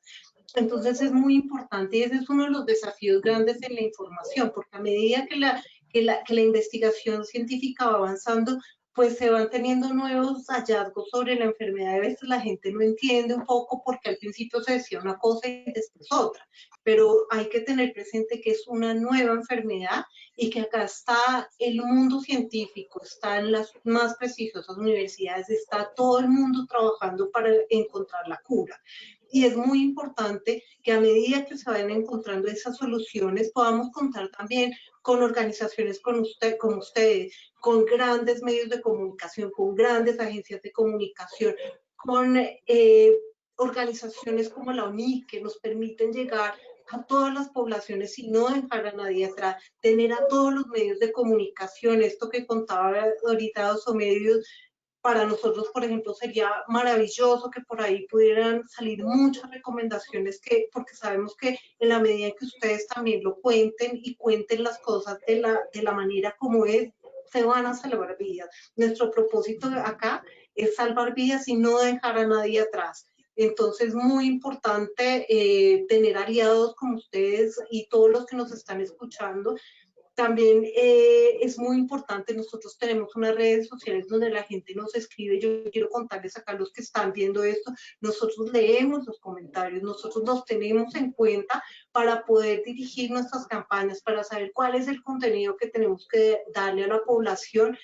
Entonces es muy importante y ese es uno de los desafíos grandes en la información, porque a medida que la investigación científica va avanzando, pues se van teniendo nuevos hallazgos sobre la enfermedad. A veces la gente no entiende un poco porque al principio se decía una cosa y después otra, pero hay que tener presente que es una nueva enfermedad y que acá está el mundo científico, están las más prestigiosas universidades, está todo el mundo trabajando para encontrar la cura. Y es muy importante que a medida que se vayan encontrando esas soluciones podamos contar también con organizaciones como ustedes, con grandes medios de comunicación, con grandes agencias de comunicación, con organizaciones como la UNIC que nos permiten llegar a todas las poblaciones y no dejar a nadie atrás, tener a todos los medios de comunicación, esto que contaba ahorita Osomedios. Para nosotros, por ejemplo, sería maravilloso que por ahí pudieran salir muchas recomendaciones, porque sabemos que en la medida en que ustedes también lo cuenten y cuenten las cosas de la manera como es, se van a salvar vidas. Nuestro propósito acá es salvar vidas y no dejar a nadie atrás. Entonces, muy importante tener aliados como ustedes y todos los que nos están escuchando. También es muy importante, nosotros tenemos unas redes sociales donde la gente nos escribe. Yo quiero contarles acá a los que están viendo esto, nosotros leemos los comentarios, nosotros los tenemos en cuenta para poder dirigir nuestras campañas, para saber cuál es el contenido que tenemos que darle a la población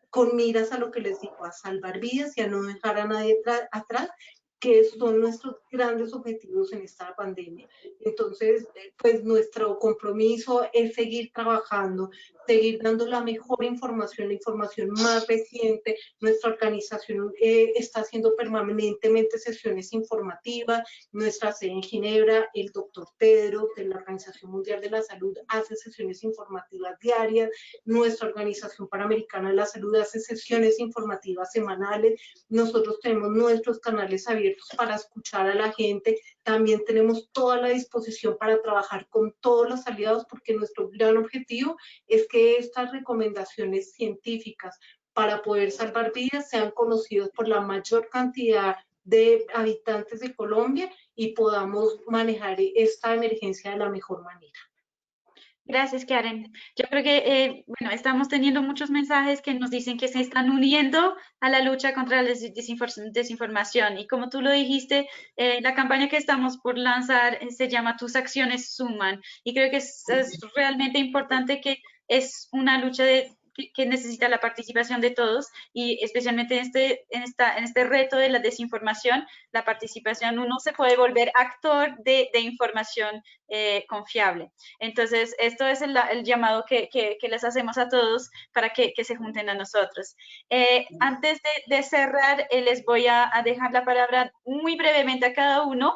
con miras a lo que les digo, a salvar vidas y a no dejar a nadie atrás, que son nuestros grandes objetivos en esta pandemia. Entonces, pues nuestro compromiso es seguir trabajando, seguir dando la mejor información, la información más reciente. Nuestra organización está haciendo permanentemente sesiones informativas. Nuestra sede en Ginebra, el doctor Pedro de la Organización Mundial de la Salud hace sesiones informativas diarias. Nuestra Organización Panamericana de la Salud hace sesiones informativas semanales. Nosotros tenemos nuestros canales abiertos para escuchar a la gente. También tenemos toda la disposición para trabajar con todos los aliados, porque nuestro gran objetivo es que estas recomendaciones científicas para poder salvar vidas sean conocidas por la mayor cantidad de habitantes de Colombia y podamos manejar esta emergencia de la mejor manera. Gracias, Karen. Yo creo que, bueno, estamos teniendo muchos mensajes que nos dicen que se están uniendo a la lucha contra la desinformación. Y como tú lo dijiste, la campaña que estamos por lanzar se llama Tus acciones suman. Y creo que es realmente importante, que es una lucha que necesita la participación de todos, y especialmente en este reto de la desinformación, la participación, uno se puede volver actor de información confiable. Entonces, esto es el llamado que les hacemos a todos para que se junten a nosotros. Antes de cerrar, les voy a dejar la palabra muy brevemente a cada uno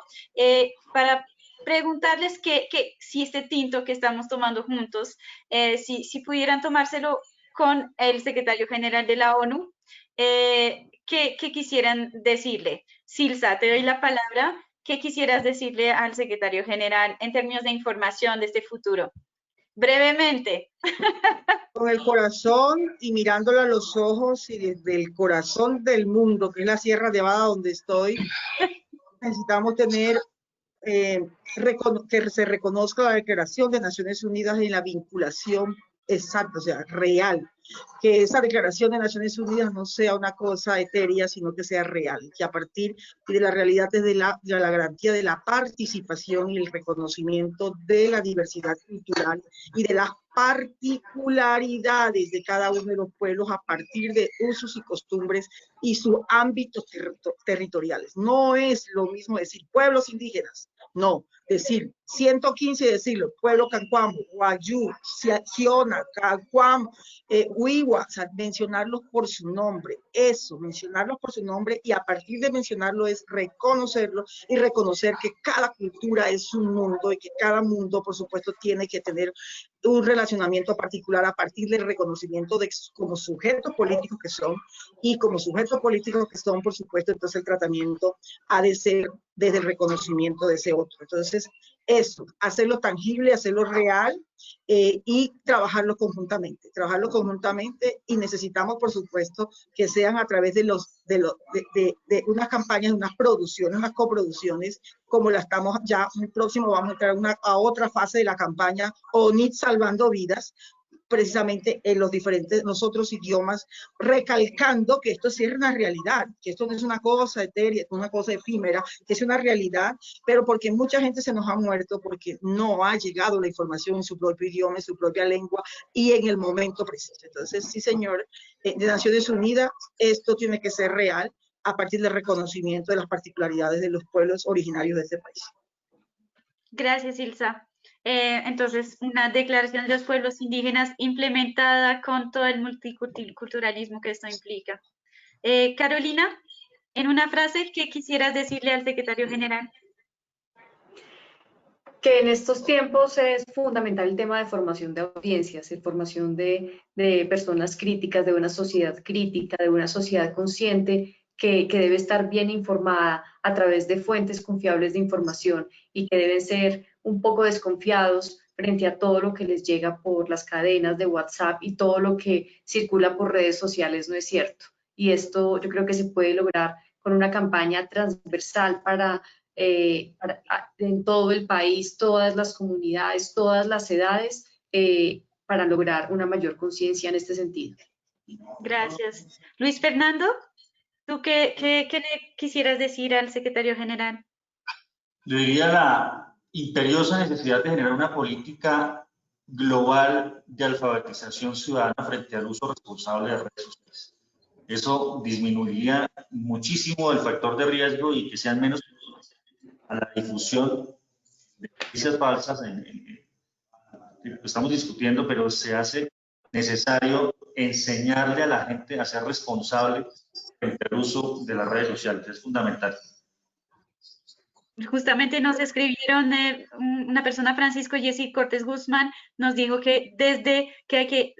para preguntarles que si este tinto que estamos tomando juntos, si pudieran tomárselo con el secretario general de la ONU, ¿qué quisieran decirle? Silsa, te doy la palabra. ¿Qué quisieras decirle al secretario general en términos de información de este futuro? Brevemente. Con el corazón y mirándolo a los ojos y desde el corazón del mundo, que es la Sierra Nevada donde estoy, necesitamos tener que se reconozca la Declaración de Naciones Unidas en la vinculación exacta, o sea, real, que esa Declaración de Naciones Unidas no sea una cosa etérea, sino que sea real, que a partir de la realidad de la garantía de la participación y el reconocimiento de la diversidad cultural y de las particularidades de cada uno de los pueblos a partir de usos y costumbres y sus ámbitos territoriales. No es lo mismo decir pueblos indígenas, no, decir 115 y decirlo, pueblo Cancuamo, Guayú, Siona, Cancuamo, Huigua, o sea, mencionarlos por su nombre, eso, mencionarlos por su nombre, y a partir de mencionarlo es reconocerlo y reconocer que cada cultura es un mundo y que cada mundo, por supuesto, tiene que tener un relacionamiento particular a partir del reconocimiento de como sujetos políticos que son, y como sujetos políticos que son, por supuesto, entonces el tratamiento ha de ser desde el reconocimiento de ese otro. Entonces, eso, hacerlo tangible, hacerlo real, y trabajarlo conjuntamente, y necesitamos, por supuesto, que sean a través de unas campañas, unas producciones, unas coproducciones, como la estamos ya, muy próximo vamos a entrar a otra fase de la campaña ONIT Salvando Vidas, precisamente en los diferentes nosotros idiomas, recalcando que esto sí es una realidad, que esto no es una cosa etérea, una cosa efímera, que es una realidad, pero porque mucha gente se nos ha muerto porque no ha llegado la información en su propio idioma, en su propia lengua y en el momento preciso. Entonces, sí, señor, de Naciones Unidas, esto tiene que ser real a partir del reconocimiento de las particularidades de los pueblos originarios de este país. Gracias, Ilsa. Entonces, una declaración de los pueblos indígenas implementada con todo el multiculturalismo que esto implica. Carolina, en una frase, ¿qué quisieras decirle al secretario general? Que en estos tiempos es fundamental el tema de formación de audiencias, de formación de personas críticas, de una sociedad crítica, de una sociedad consciente que debe estar bien informada a través de fuentes confiables de información y que deben ser un poco desconfiados frente a todo lo que les llega por las cadenas de WhatsApp y todo lo que circula por redes sociales no es cierto. Y esto yo creo que se puede lograr con una campaña transversal en todo el país, todas las comunidades, todas las edades, para lograr una mayor conciencia en este sentido. Gracias. Luis Fernando, ¿tú qué le quisieras decir al secretario general? Le diría la imperiosa necesidad de generar una política global de alfabetización ciudadana frente al uso responsable de redes sociales. Eso disminuiría muchísimo el factor de riesgo y que sean menos a la difusión de noticias falsas que estamos discutiendo, pero se hace necesario enseñarle a la gente a ser responsable frente al uso de las redes sociales. Es fundamental. Justamente nos escribieron una persona, Francisco Jessy Cortés Guzmán, nos dijo que desde que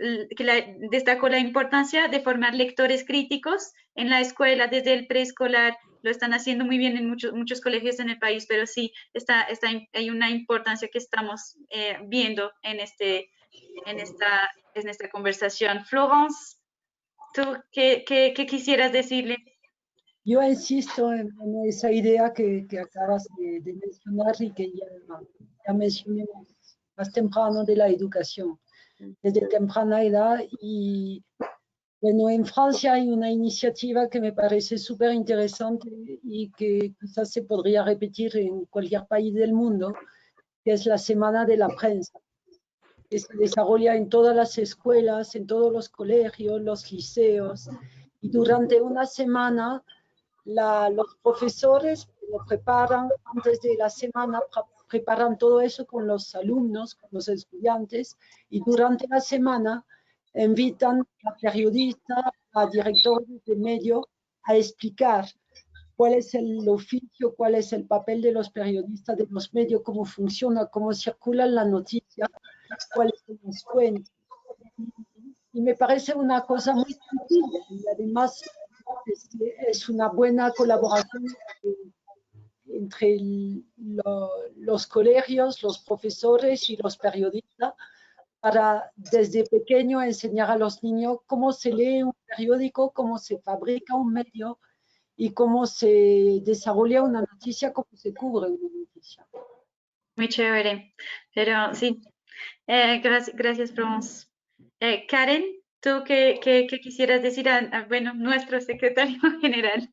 destacó la importancia de formar lectores críticos en la escuela, desde el preescolar. Lo están haciendo muy bien en muchos colegios en el país, pero sí hay una importancia que estamos viendo en esta conversación. Florence, ¿tú qué quisieras decirle? Yo insisto en esa idea que acabas de mencionar y que ya mencionamos más temprano de la educación, desde temprana edad. Y bueno, en Francia hay una iniciativa que me parece súper interesante y que quizás se podría repetir en cualquier país del mundo, que es la Semana de la Prensa, que se desarrolla en todas las escuelas, en todos los colegios, los liceos, y durante una semana los profesores lo preparan antes de la semana, preparan todo eso con los alumnos, con los estudiantes, y durante la semana invitan a periodistas, a directores de medios a explicar cuál es el oficio, cuál es el papel de los periodistas, de los medios, cómo funciona, cómo circulan las noticias, cuáles son las fuentes. Y me parece una cosa muy sencilla y además es una buena colaboración entre los colegios, los profesores y los periodistas para desde pequeño enseñar a los niños cómo se lee un periódico, cómo se fabrica un medio y cómo se desarrolla una noticia, cómo se cubre una noticia. Muy chévere, pero sí, gracias, Florence. Karen, ¿Tú qué quisieras decir bueno, nuestro secretario general?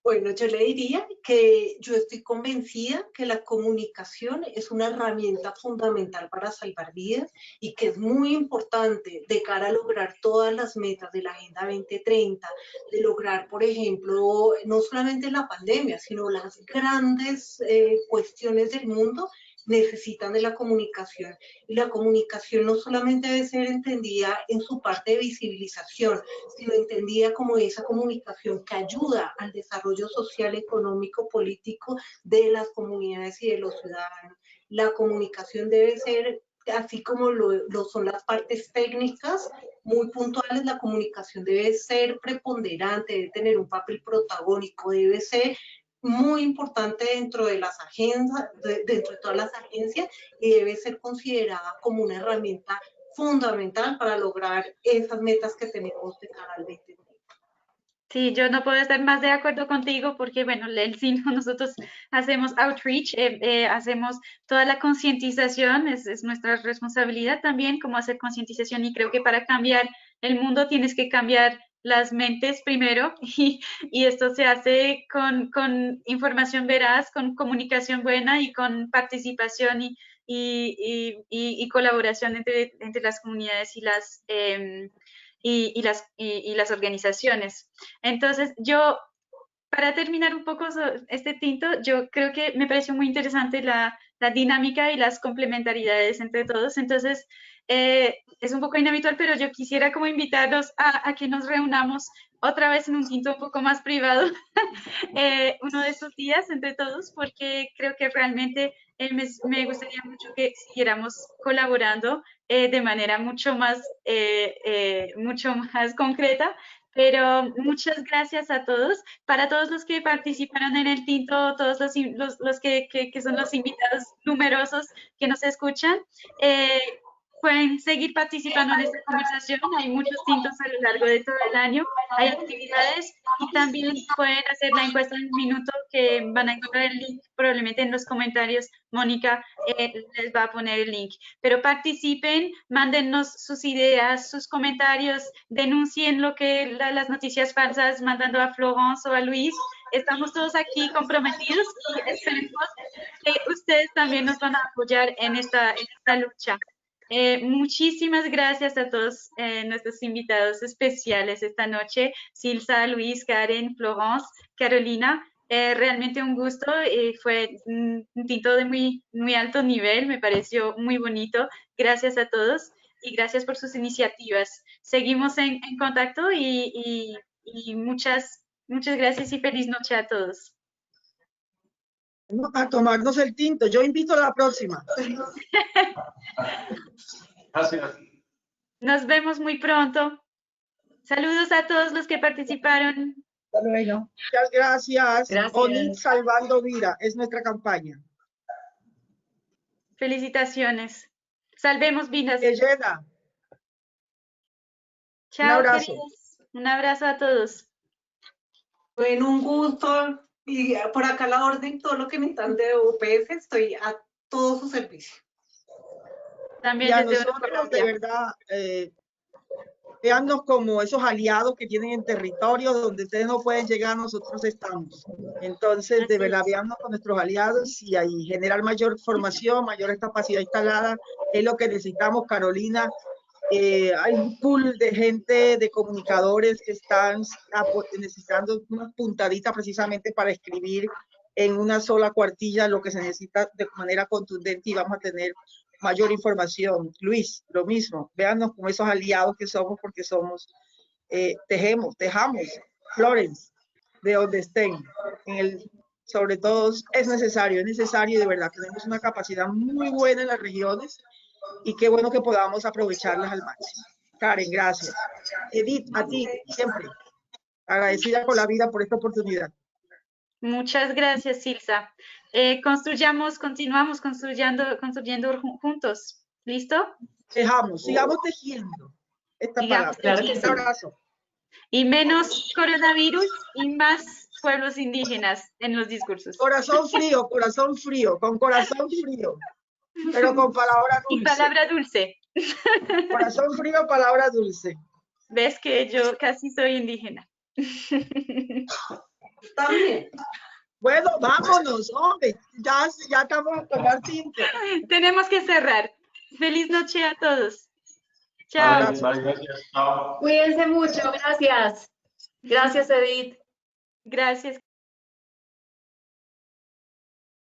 Bueno, yo le diría que yo estoy convencida que la comunicación es una herramienta fundamental para salvar vidas y que es muy importante de cara a lograr todas las metas de la Agenda 2030, de lograr, por ejemplo, no solamente la pandemia, sino las grandes cuestiones del mundo necesitan de la comunicación. Y la comunicación no solamente debe ser entendida en su parte de visibilización, sino entendida como esa comunicación que ayuda al desarrollo social, económico, político de las comunidades y de los ciudadanos. La comunicación debe ser, así como lo son las partes técnicas, muy puntuales. La comunicación debe ser preponderante, debe tener un papel protagónico, debe ser muy importante dentro de las agencias, dentro de todas las agencias, y debe ser considerada como una herramienta fundamental para lograr esas metas que tenemos de cara al 2030. Sí, yo no puedo estar más de acuerdo contigo porque, bueno, el CINO, nosotros hacemos outreach, hacemos toda la concientización, es nuestra responsabilidad también como hacer concientización, y creo que para cambiar el mundo tienes que cambiar las mentes primero y esto se hace con información veraz, con comunicación buena y con participación y colaboración entre las comunidades y las organizaciones. Entonces, yo, para terminar un poco este tinto, yo creo que me pareció muy interesante la dinámica y las complementariedades entre todos. Entonces, es un poco inhabitual, pero yo quisiera como invitarlos a que nos reunamos otra vez en un tinto un poco más privado uno de estos días entre todos, porque creo que realmente me gustaría mucho que siguiéramos colaborando de manera mucho más concreta. Pero muchas gracias a todos. Para todos los que participaron en el tinto, todos los que son los invitados numerosos que nos escuchan, pueden seguir participando en esta conversación. Hay muchos tintos a lo largo de todo el año. Hay actividades y también pueden hacer la encuesta en un minuto, que van a encontrar el link probablemente en los comentarios. Mónica les va a poner el link. Pero participen, mándennos sus ideas, sus comentarios, denuncien las noticias falsas mandando a Florence o a Luis. Estamos todos aquí comprometidos y esperemos que ustedes también nos van a apoyar en esta lucha. Muchísimas gracias a todos nuestros invitados especiales esta noche, Silsa, Luis, Karen, Florence, Carolina. Realmente un gusto, fue un tinto de muy alto nivel, me pareció muy bonito. Gracias a todos y gracias por sus iniciativas. Seguimos en contacto y muchas gracias y feliz noche a todos. A tomarnos el tinto. Yo invito a la próxima. Gracias. Nos vemos muy pronto. Saludos a todos los que participaron. Hasta luego. Muchas gracias. Gracias. ONIT Salvando Vida es nuestra campaña. Felicitaciones. Salvemos vidas. Elena. Chao, Un abrazo. queridos. Un abrazo a todos. Bueno, un gusto. Y por acá la orden, todo lo que necesitan de UPS, estoy a todo su servicio. También Y a desde nosotros, Colombia. de verdad, véannos como esos aliados que tienen en territorios donde ustedes no pueden llegar, nosotros estamos. Entonces, de verdad, véannos con nuestros aliados y ahí generar mayor formación, mayor capacidad instalada, es lo que necesitamos, Carolina. Hay un pool de gente, de comunicadores que están necesitando una puntadita precisamente para escribir en una sola cuartilla lo que se necesita de manera contundente, y vamos a tener mayor información. Luis, lo mismo, véannos como esos aliados que somos, porque somos, tejamos, Florence, de donde estén, sobre todo es necesario y de verdad tenemos una capacidad muy buena en las regiones, y qué bueno que podamos aprovecharlas al máximo. Karen, gracias. Edith, a ti, siempre. Agradecida con la vida por esta oportunidad. Muchas gracias, Silsa. Continuamos construyendo juntos. ¿Listo? Sigamos tejiendo esta palabra. Claro que sí. Un abrazo. Y menos coronavirus y más pueblos indígenas en los discursos. Corazón frío, con corazón frío, pero con palabra dulce. Y palabra dulce. Corazón frío, palabra dulce. Ves que yo casi soy indígena. Está bien. Bueno, vámonos, hombre. Ya estamos a tomar tinto. Tenemos que cerrar. Feliz noche a todos. Chao. Vale, vale, gracias. Chao. Cuídense mucho, gracias. Gracias, Edith. Gracias.